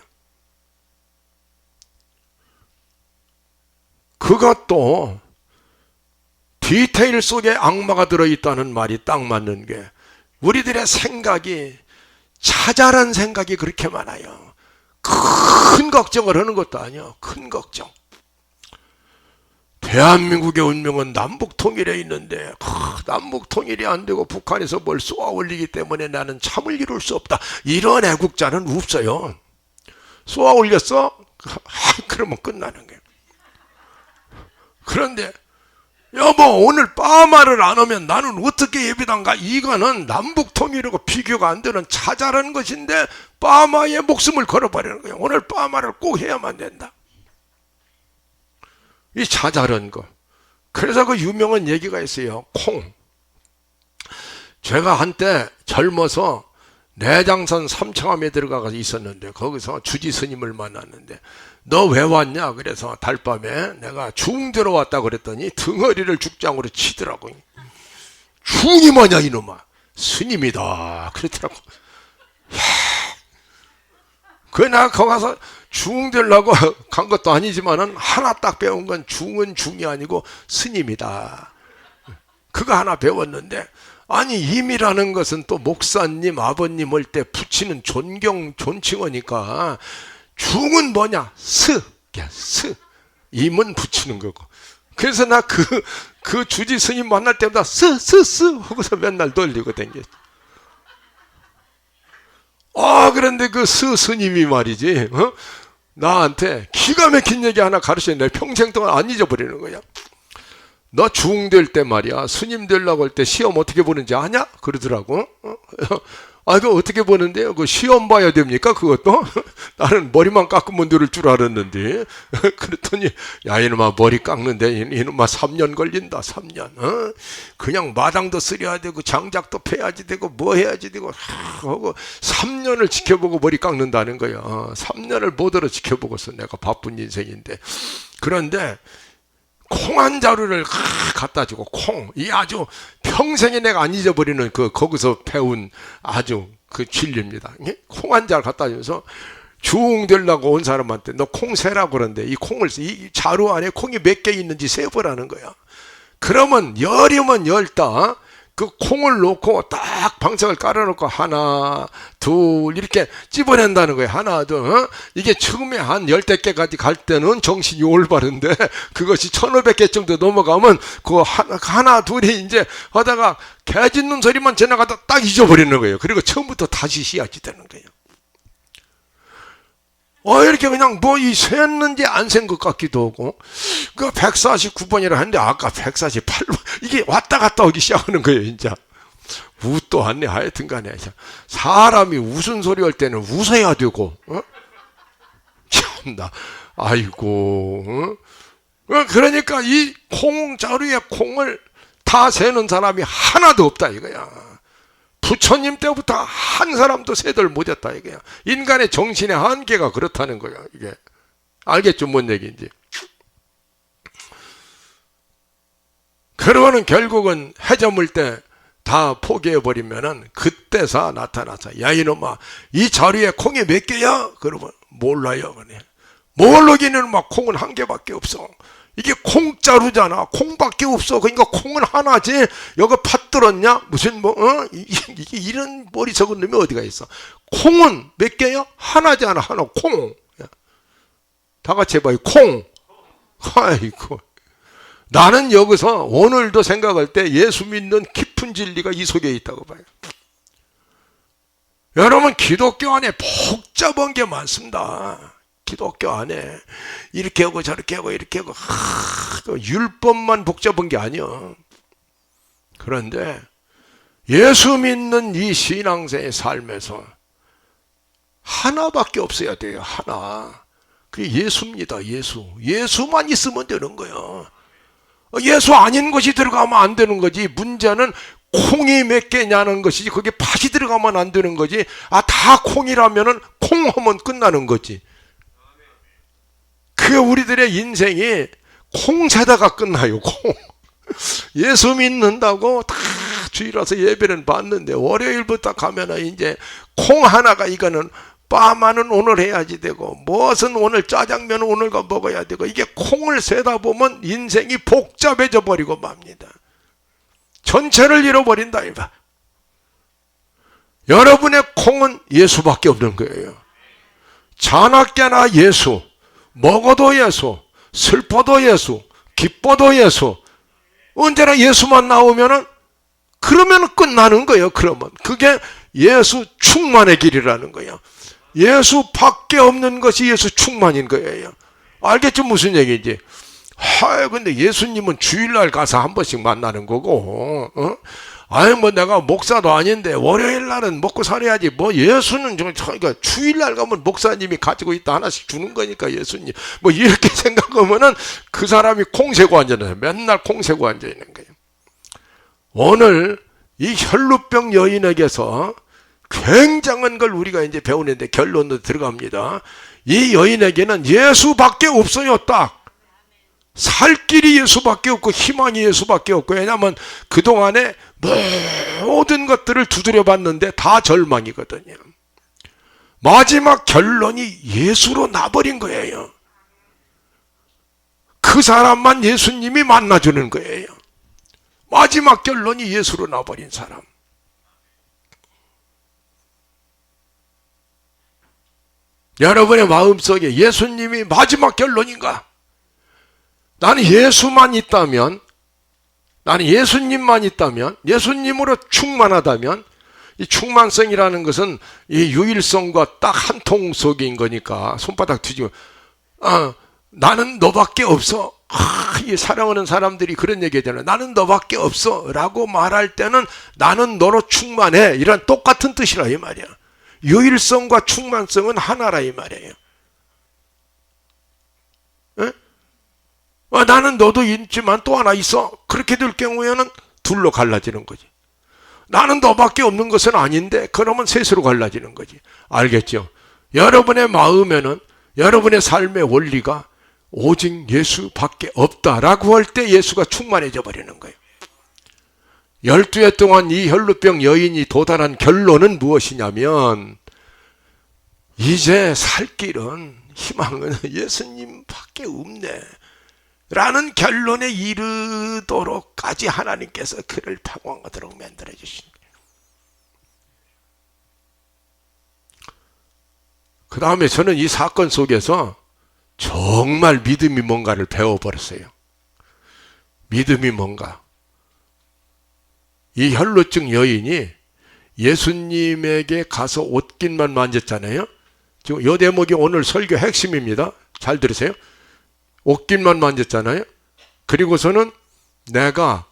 그것도 디테일 속에 악마가 들어있다는 말이 딱 맞는 게 우리들의 생각이 자잘한 생각이 그렇게 많아요. 큰 걱정을 하는 것도 아니야. 큰 걱정. 대한민국의 운명은 남북 통일에 있는데 남북 통일이 안 되고 북한에서 뭘 쏘아 올리기 때문에 나는 참을 이룰 수 없다. 이런 애국자는 없어요. 쏘아 올렸어? 그러면 끝나는 거예요. 그런데 여보, 오늘 빠마를 안 하면 나는 어떻게 예배당 가? 이거는 남북통일하고 비교가 안 되는 자잘한 것인데 빠마의 목숨을 걸어버리는 거예요. 오늘 빠마를 꼭 해야만 된다. 이 자잘한 거. 그래서 그 유명한 얘기가 있어요. 콩. 제가 한때 젊어서 내장산 삼청함에 들어가서 있었는데 거기서 주지 스님을 만났는데 너 왜 왔냐? 그래서 달밤에 내가 중 들어왔다 그랬더니 등허리를 죽장으로 치더라고. 중이 뭐냐 이놈아. 스님이다 그랬더라고. 그래 내가 거기 가서 중 되려고 간 것도 아니지만은 하나 딱 배운 건 중은 중이 아니고 스님이다. 그거 하나 배웠는데, 아니 임이라는 것은 또 목사님 아버님 올 때 붙이는 존칭어니까 중은 뭐냐? 스. 임은 붙이는 거고. 그래서 나 그 주지 스님 만날 때마다 하고서 맨날 돌리고 댕겼지. 그런데 그 스님이 말이지, 나한테 기가 막힌 얘기 하나 가르쳤는데 평생 동안 안 잊어버리는 거야. 너 중될 때 말이야, 스님 되려고 할 때 시험 어떻게 보는지 아냐? 그러더라고. 그거 어떻게 보는데요? 그 시험 봐야 됩니까? 그것도? 나는 머리만 깎으면 들을 줄 알았는데. 그랬더니, 야, 이놈아, 머리 깎는데, 이놈아, 3년 걸린다, 3년. 그냥 마당도 쓰려야 되고, 장작도 패야지 되고, 뭐 해야지 되고, 하고, 3년을 지켜보고 머리 깎는다는 거야. 3년을 못으로 지켜보고서 내가 바쁜 인생인데. 그런데, 콩 한 자루를 갖다 주고, 이 아주 평생에 내가 안 잊어버리는 거기서 배운 아주 그 진리입니다. 콩 한 자루 갖다 주면서 중 되려고 온 사람한테 너 콩 세라고 그러는데 이 자루 안에 콩이 몇 개 있는지 세보라는 거야. 그러면 열이면 열다. 그 콩을 놓고 딱 방석을 깔아놓고 하나, 둘 이렇게 찝어낸다는 거예요. 하나, 둘. 이게 처음에 한 10개까지 갈 때는 정신이 올바른데 그것이 1500개 정도 넘어가면 그 하나, 둘이 이제 하다가 개 짖는 소리만 지나가다 딱 잊어버리는 거예요. 그리고 처음부터 다시 시작이 되는 거예요. 이렇게 그냥 셌는지 안 센 것 같기도 하고, 149번이라 했는데, 아까 148번, 이게 왔다 갔다 하기 시작하는 거예요, 진짜. 웃도 않네, 하여튼 간에. 사람이 웃은 소리 할 때는 웃어야 되고, 참나, 아이고, 그러니까 이 자루에 콩을 다 세는 사람이 하나도 없다, 이거야. 부처님 때부터 한 사람도 세들 못했다 이거야. 인간의 정신의 한계가 그렇다는 거야. 이게 알겠죠? 뭔 얘기인지. 그러고는 결국은 해저물 때 다 포기해버리면은 그때서 나타나서, 야 이놈아, 이 자루에 콩이 몇 개야? 그러면 몰라요. 그래. 모르기는 막 콩은 한 개밖에 없어. 이게 콩자루잖아. 콩밖에 없어. 그러니까 콩은 하나지. 여기 팥 들었냐? 무슨 이게 이런 머리 적은 놈이 어디가 있어? 콩은 몇 개야? 하나잖아. 하나. 콩. 다 같이 해봐요. 콩. 아이고. 나는 여기서 오늘도 생각할 때 예수 믿는 깊은 진리가 이 속에 있다고 봐요. 여러분, 기독교 안에 복잡한 게 많습니다. 기독교 안에 이렇게 하고 저렇게 하고 이렇게 하고 율법만 복잡한 게 아니야. 그런데 예수 믿는 이 신앙생의 삶에서 하나밖에 없어야 돼요. 하나. 그게 예수입니다. 예수만 있으면 되는 거야. 예수 아닌 것이 들어가면 안 되는 거지. 문제는 콩이 몇 개냐는 것이지, 그게 팥이 들어가면 안 되는 거지. 다 콩이라면은 콩하면 끝나는 거지. 그게 우리들의 인생이 콩 세다가 끝나요. 콩. 예수 믿는다고 다 주일 와서 예배는 받는데 월요일부터 가면은 이제 콩 하나가, 이거는 빠마는 오늘 해야지 되고, 무엇은 오늘 짜장면 오늘 거 먹어야 되고, 이게 콩을 세다 보면 인생이 복잡해져 버리고 맙니다. 전체를 잃어버린다 이봐. 여러분의 콩은 예수밖에 없는 거예요. 자나깨나 예수, 먹어도 예수, 슬퍼도 예수, 기뻐도 예수. 언제나 예수만 나오면은, 그러면 끝나는 거예요. 그러면 그게 예수 충만의 길이라는 거예요. 예수밖에 없는 것이 예수 충만인 거예요. 알겠죠? 무슨 얘기인지. 근데 예수님은 주일날 가서 한 번씩 만나는 거고, 아니, 뭐 내가 목사도 아닌데 월요일 날은 먹고 살아야지. 뭐 예수는 그러니까 주일날 가면 목사님이 가지고 있다 하나씩 주는 거니까 예수님. 뭐 이렇게 생각하면은 그 사람이 콩 세고 앉아있는, 맨날 콩 세고 앉아있는 거예요. 오늘 이 혈루병 여인에게서 굉장한 걸 우리가 이제 배우는데 결론도 들어갑니다. 이 여인에게는 예수밖에 없어요. 딱 살 길이 예수밖에 없고 희망이 예수밖에 없고, 왜냐하면 그동안에 모든 것들을 두드려 봤는데 다 절망이거든요. 마지막 결론이 예수로 나버린 거예요. 그 사람만 예수님이 만나주는 거예요. 마지막 결론이 예수로 나버린 사람. 여러분의 마음속에 예수님이 마지막 결론인가? 나는 예수만 있다면, 나는 예수님만 있다면, 예수님으로 충만하다면, 이 충만성이라는 것은 이 유일성과 딱 한 통 속인 거니까 손바닥 뒤지고, 나는 너밖에 없어. 이 사랑하는 사람들이 그런 얘기 하잖아요. 나는 너밖에 없어 라고 말할 때는 나는 너로 충만해, 이런 똑같은 뜻이라 이 말이야. 유일성과 충만성은 하나라 이 말이에요. 나는 너도 있지만 또 하나 있어. 그렇게 될 경우에는 둘로 갈라지는 거지. 나는 너밖에 없는 것은 아닌데 그러면 셋으로 갈라지는 거지. 알겠죠? 여러분의 마음에는 여러분의 삶의 원리가 오직 예수밖에 없다라고 할 때 예수가 충만해져 버리는 거예요. 12해 동안 이 혈루병 여인이 도달한 결론은 무엇이냐면, 이제 살 길은, 희망은 예수님밖에 없네 라는 결론에 이르도록까지 하나님께서 그를 평안하도록 만들어 주십니다. 그 다음에 저는 이 사건 속에서 정말 믿음이 뭔가를 배워버렸어요. 믿음이 뭔가. 이 혈루증 여인이 예수님에게 가서 옷깃만 만졌잖아요. 지금 이 대목이 오늘 설교 핵심입니다. 잘 들으세요. 옷깃만 만졌잖아요. 그리고서는 내가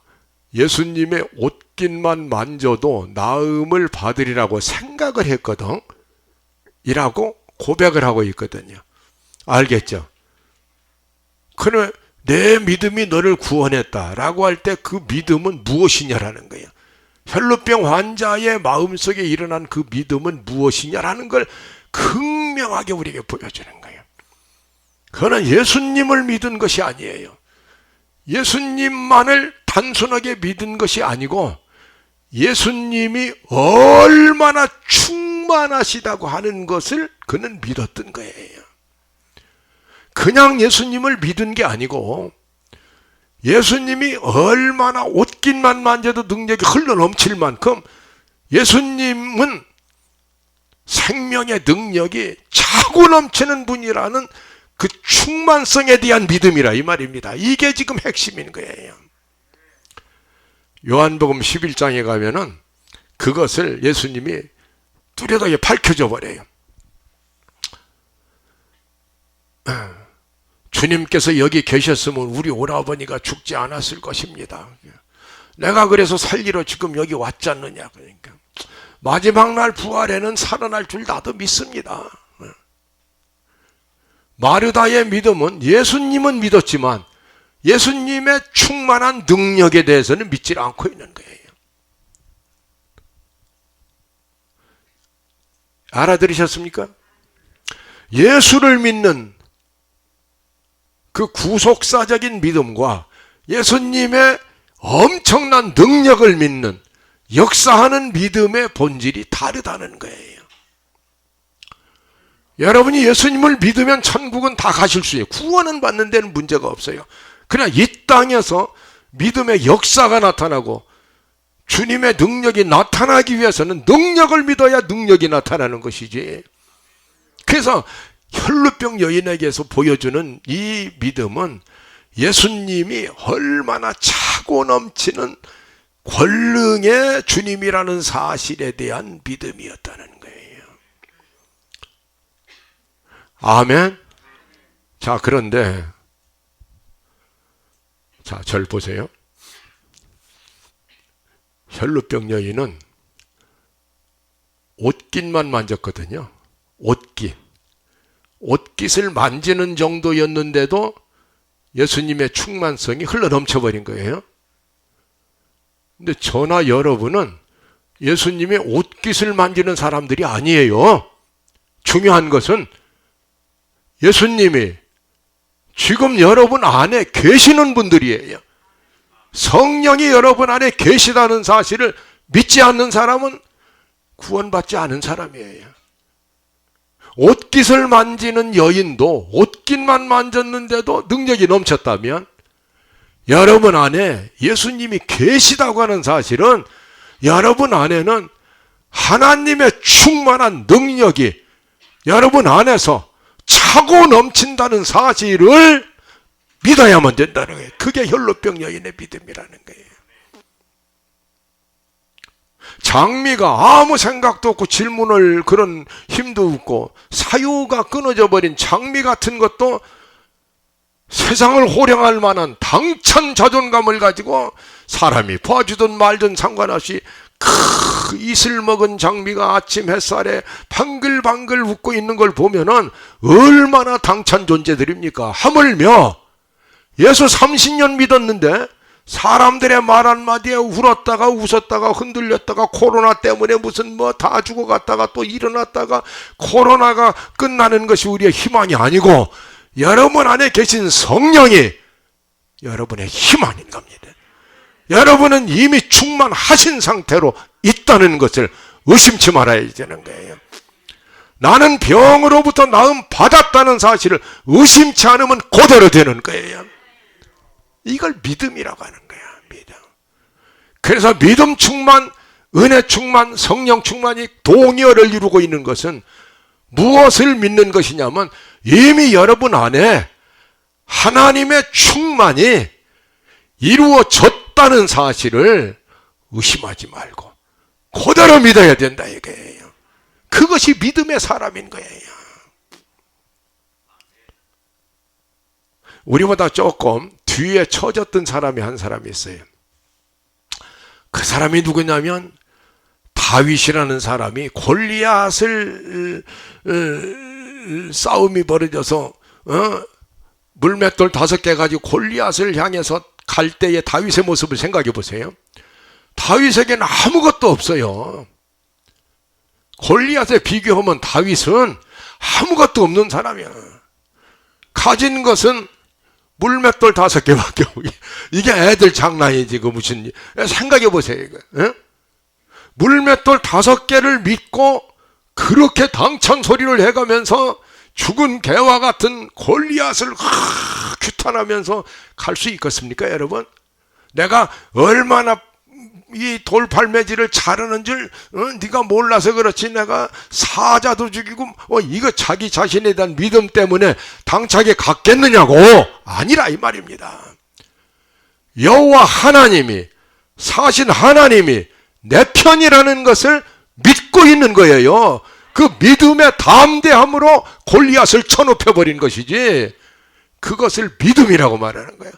예수님의 옷깃만 만져도 나음을 받으리라고 생각을 했거든 이라고 고백을 하고 있거든요. 알겠죠? 그러면 내 믿음이 너를 구원했다라고 할 때 그 믿음은 무엇이냐라는 거예요. 혈루병 환자의 마음속에 일어난 그 믿음은 무엇이냐라는 걸 극명하게 우리에게 보여주는 거예요. 그거는 예수님을 믿은 것이 아니에요. 예수님만을 단순하게 믿은 것이 아니고 예수님이 얼마나 충만하시다고 하는 것을 그는 믿었던 거예요. 그냥 예수님을 믿은 게 아니고 예수님이 얼마나 옷깃만 만져도 능력이 흘러넘칠 만큼 예수님은 생명의 능력이 차고 넘치는 분이라는 그 충만성에 대한 믿음이라 이 말입니다. 이게 지금 핵심인 거예요. 요한복음 11장에 가면은 그것을 예수님이 뚜렷하게 밝혀져 버려요. 주님께서 여기 계셨으면 우리 오라버니가 죽지 않았을 것입니다. 내가 그래서 살리러 지금 여기 왔지 않느냐. 그러니까 마지막 날 부활에는 살아날 줄 나도 믿습니다. 마르다의 믿음은 예수님은 믿었지만 예수님의 충만한 능력에 대해서는 믿지 않고 있는 거예요. 알아들으셨습니까? 예수를 믿는 그 구속사적인 믿음과 예수님의 엄청난 능력을 믿는 역사하는 믿음의 본질이 다르다는 거예요. 여러분이 예수님을 믿으면 천국은 다 가실 수 있어요. 구원은 받는 데는 문제가 없어요. 그러나 이 땅에서 믿음의 역사가 나타나고 주님의 능력이 나타나기 위해서는 능력을 믿어야 능력이 나타나는 것이지. 그래서 혈루병 여인에게서 보여주는 이 믿음은 예수님이 얼마나 차고 넘치는 권능의 주님이라는 사실에 대한 믿음이었다는 거예요. 아멘. 자, 그런데 자, 절 보세요. 혈루병 여인은 옷깃만 만졌거든요. 옷깃을 만지는 정도였는데도 예수님의 충만성이 흘러넘쳐버린 거예요. 근데 저나 여러분은 예수님의 옷깃을 만지는 사람들이 아니에요. 중요한 것은 예수님이 지금 여러분 안에 계시는 분들이에요. 성령이 여러분 안에 계시다는 사실을 믿지 않는 사람은 구원받지 않은 사람이에요. 옷깃을 만지는 여인도 옷깃만 만졌는데도 능력이 넘쳤다면 여러분 안에 예수님이 계시다고 하는 사실은 여러분 안에는 하나님의 충만한 능력이 여러분 안에서 차고 넘친다는 사실을 믿어야만 된다는 거예요. 그게 혈루병 여인의 믿음이라는 거예요. 장미가 아무 생각도 없고 질문을 그런 힘도 없고 사유가 끊어져 버린 장미 같은 것도 세상을 호령할 만한 당찬 자존감을 가지고 사람이 봐주든 말든 상관없이 이슬 먹은 장미가 아침 햇살에 방글방글 웃고 있는 걸 보면은 얼마나 당찬 존재들입니까? 하물며 예수 30년 믿었는데 사람들의 말 한마디에 울었다가 웃었다가 흔들렸다가 코로나 때문에 무슨 뭐 다 죽어갔다가 또 일어났다가 코로나가 끝나는 것이 우리의 희망이 아니고 여러분 안에 계신 성령이 여러분의 희망인 겁니다. 여러분은 이미 충만하신 상태로 있다는 것을 의심치 말아야 되는 거예요. 나는 병으로부터 나음 받았다는 사실을 의심치 않으면 그대로 되는 거예요. 이걸 믿음이라고 하는 거야. 믿음. 그래서 믿음 충만, 은혜 충만, 성령 충만이 동의어를 이루고 있는 것은 무엇을 믿는 것이냐면 이미 여러분 안에 하나님의 충만이 이루어졌다는 사실을 의심하지 말고 그대로 믿어야 된다 이거예요. 그것이 믿음의 사람인 거예요. 우리보다 조금 뒤에 처졌던 사람이 한 사람이 있어요. 그 사람이 누구냐면 다윗이라는 사람이 골리앗을 싸움이 벌어져서 물맷돌 5개 가지고 골리앗을 향해서 갈 때의 다윗의 모습을 생각해 보세요. 다윗에게는 아무것도 없어요. 골리앗에 비교하면 다윗은 아무것도 없는 사람이야. 가진 것은 물맷돌 5개밖에 없고 이게 애들 장난이지. 그 무슨 생각해 보세요. 이거. 물맷돌 5개를 믿고 그렇게 당찬 소리를 해가면서 죽은 개와 같은 골리앗을 규탄하면서 갈 수 있겠습니까, 여러분? 내가 얼마나 이 돌팔매질을 잘하는 줄 네가 몰라서 그렇지 내가 사자도 죽이고 이거 자기 자신에 대한 믿음 때문에 당차게 갔겠느냐고 아니라 이 말입니다. 여호와 하나님이 사신 하나님이 내 편이라는 것을 믿고 있는 거예요. 그 믿음의 담대함으로 골리앗을 쳐눕혀버린 것이지 그것을 믿음이라고 말하는 거예요.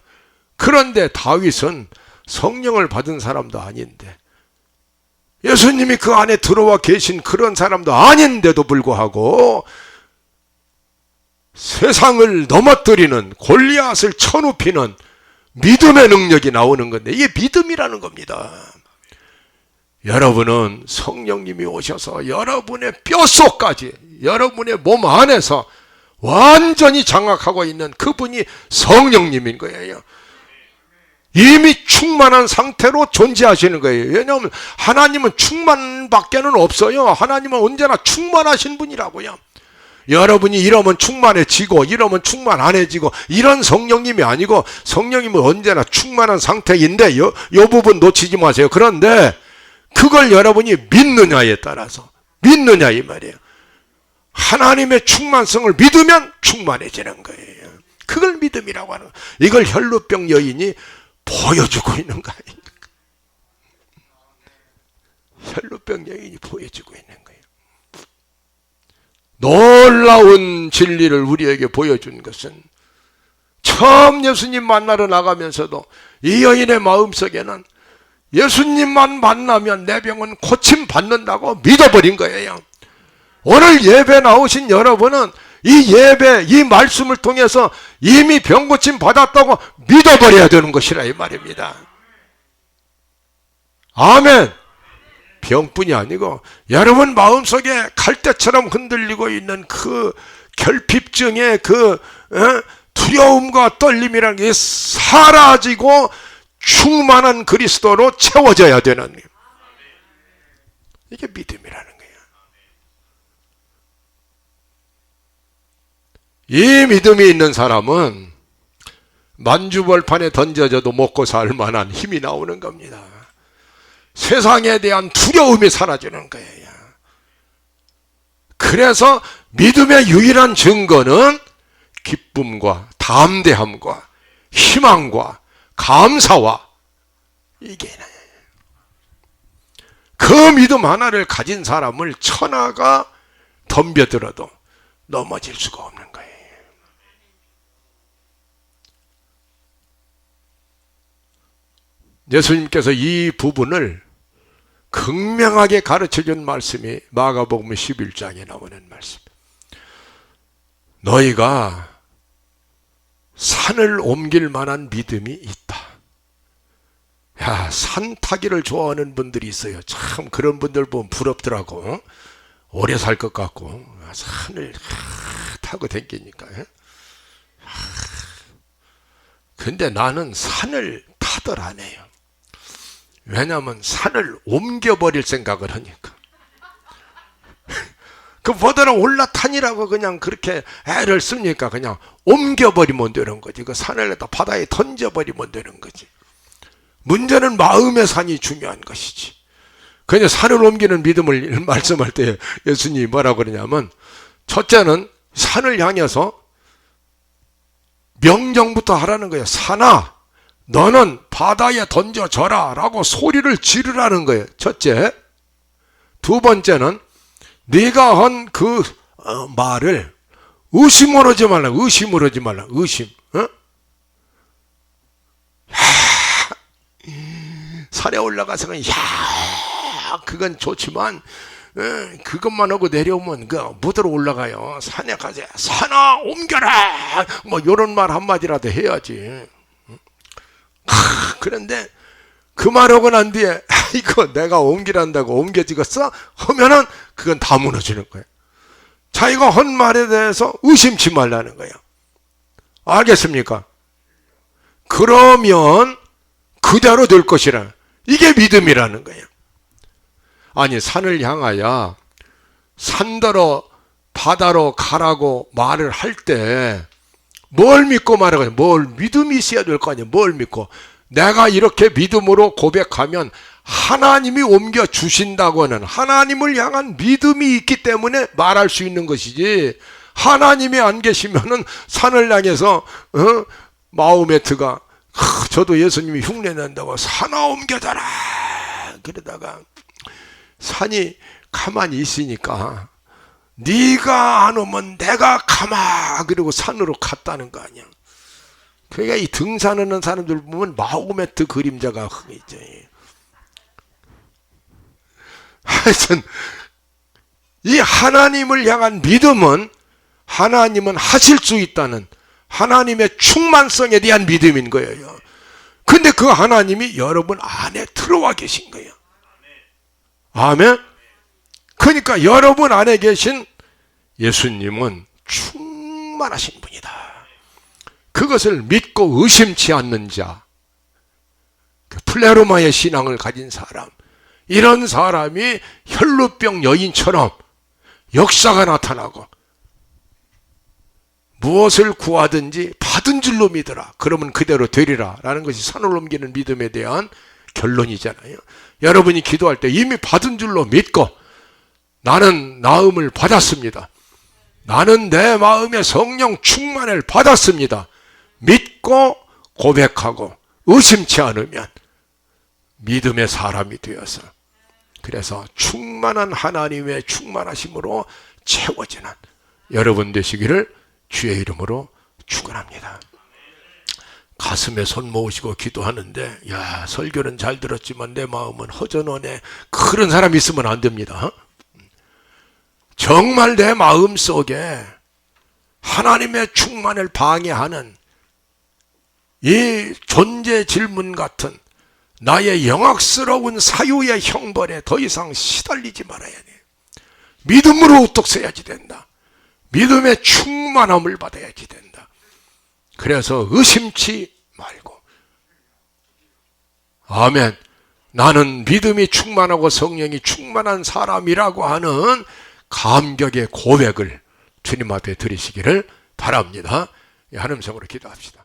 그런데 다윗은 성령을 받은 사람도 아닌데 예수님이 그 안에 들어와 계신 그런 사람도 아닌데도 불구하고 세상을 넘어뜨리는 골리앗을 쳐눕히는 믿음의 능력이 나오는 건데 이게 믿음이라는 겁니다. 여러분은 성령님이 오셔서 여러분의 뼛속까지 여러분의 몸 안에서 완전히 장악하고 있는 그분이 성령님인 거예요. 이미 충만한 상태로 존재하시는 거예요. 왜냐하면 하나님은 충만밖에는 없어요. 하나님은 언제나 충만하신 분이라고요. 여러분이 이러면 충만해지고 이러면 충만 안 해지고 이런 성령님이 아니고 성령님은 언제나 충만한 상태인데 요 부분 놓치지 마세요. 그런데 그걸 여러분이 믿느냐에 따라서 믿느냐 이 말이에요. 하나님의 충만성을 믿으면 충만해지는 거예요. 그걸 믿음이라고 하는 거예요. 이걸 혈루병 여인이 보여주고 있는 거예요. 혈루병 여인이 보여주고 있는 거예요. 놀라운 진리를 우리에게 보여준 것은 처음 예수님 만나러 나가면서도 이 여인의 마음속에는 예수님만 만나면 내 병은 고침 받는다고 믿어버린 거예요. 오늘 예배 나오신 여러분은 이 예배, 이 말씀을 통해서 이미 병 고침 받았다고 믿어버려야 되는 것이라 이 말입니다. 아멘. 병뿐이 아니고 여러분 마음속에 갈대처럼 흔들리고 있는 그 결핍증의 그 두려움과 떨림이라는 게 사라지고 충만한 그리스도로 채워져야 되는, 이게 믿음이라는 거예요. 이 믿음이 있는 사람은 만주벌판에 던져져도 먹고 살 만한 힘이 나오는 겁니다. 세상에 대한 두려움이 사라지는 거예요. 그래서 믿음의 유일한 증거는 기쁨과 담대함과 희망과 감사와, 이게 그 믿음 하나를 가진 사람을 천하가 덤벼들어도 넘어질 수가 없는 거예요. 예수님께서 이 부분을 극명하게 가르쳐준 말씀이 마가복음 11장에 나오는 말씀. 너희가 산을 옮길 만한 믿음이 있다. 야, 산 타기를 좋아하는 분들이 있어요. 참 그런 분들 보면 부럽더라고. 오래 살 것 같고 산을 타고 다니니까. 근데 나는 산을 타들 안 해요. 왜냐하면 산을 옮겨버릴 생각을 하니까. 그 보다는 올라타니라고 그냥 그렇게 애를 쓰니까 그냥 옮겨버리면 되는 거지. 그 산을 갖다 바다에 던져버리면 되는 거지. 문제는 마음의 산이 중요한 것이지. 그냥 산을 옮기는 믿음을 말씀할 때 예수님이 뭐라고 그러냐면, 첫째는 산을 향해서 명령부터 하라는 거예요. 산아, 너는 바다에 던져져라 라고 소리를 지르라는 거예요. 첫째. 두 번째는 네가 한 그 말을 의심을 하지 말라. 의심을 하지 말라. 의심. 산에 올라가서 그냥 그건 좋지만 그것만 하고 내려오면 그 무더러 올라가요. 산에 가서 산아 옮겨라 뭐 이런 말 한마디라도 해야지. 그런데 그 말하고 난 뒤에 이거 내가 옮기란다고 옮겨지겠어? 하면은 그건 다 무너지는 거예요. 자기가 한 말에 대해서 의심치 말라는 거예요. 알겠습니까? 그러면 그대로 될 것이라. 이게 믿음이라는 거예요. 아니, 산을 향하여 산더러 바다로 가라고 말을 할 때 뭘 믿고 말하거든요. 뭘 믿음이 있어야 될 거 아니에요. 뭘 믿고. 내가 이렇게 믿음으로 고백하면 하나님이 옮겨 주신다고 하는 하나님을 향한 믿음이 있기 때문에 말할 수 있는 것이지, 하나님이 안 계시면은 산을 향해서 마호메트가 저도 예수님이 흉내낸다고 산아 옮겨져라 그러다가 산이 가만히 있으니까 네가 안 오면 내가 가마 그리고 산으로 갔다는 거 아니야. 그러니까 이 등산하는 사람들 보면 마호메트 그림자가 있죠. 하여튼 이 하나님을 향한 믿음은 하나님은 하실 수 있다는 하나님의 충만성에 대한 믿음인 거예요. 근데 그 하나님이 여러분 안에 들어와 계신 거예요. 아멘. 그러니까 여러분 안에 계신 예수님은 충만하신 분이다. 그것을 믿고 의심치 않는 자, 그 플레로마의 신앙을 가진 사람, 이런 사람이 혈루병 여인처럼 역사가 나타나고 무엇을 구하든지 받은 줄로 믿어라. 그러면 그대로 되리라 라는 것이 산을 옮기는 믿음에 대한 결론이잖아요. 여러분이 기도할 때 이미 받은 줄로 믿고 나는 나음을 받았습니다. 나는 내 마음의 성령 충만을 받았습니다. 믿고 고백하고 의심치 않으면 믿음의 사람이 되어서, 그래서 충만한 하나님의 충만하심으로 채워지는 여러분 되시기를 주의 이름으로 축원합니다. 가슴에 손 모으시고 기도하는데 야 설교는 잘 들었지만 내 마음은 허전하네, 그런 사람 있으면 안 됩니다. 정말 내 마음속에 하나님의 충만을 방해하는 이 존재 질문 같은 나의 영악스러운 사유의 형벌에 더 이상 시달리지 말아야 돼. 믿음으로 우뚝 서야지 된다. 믿음의 충만함을 받아야지 된다. 그래서 의심치 말고, 아멘, 나는 믿음이 충만하고 성령이 충만한 사람이라고 하는 감격의 고백을 주님 앞에 드리시기를 바랍니다. 하나님 성으로 기도합시다.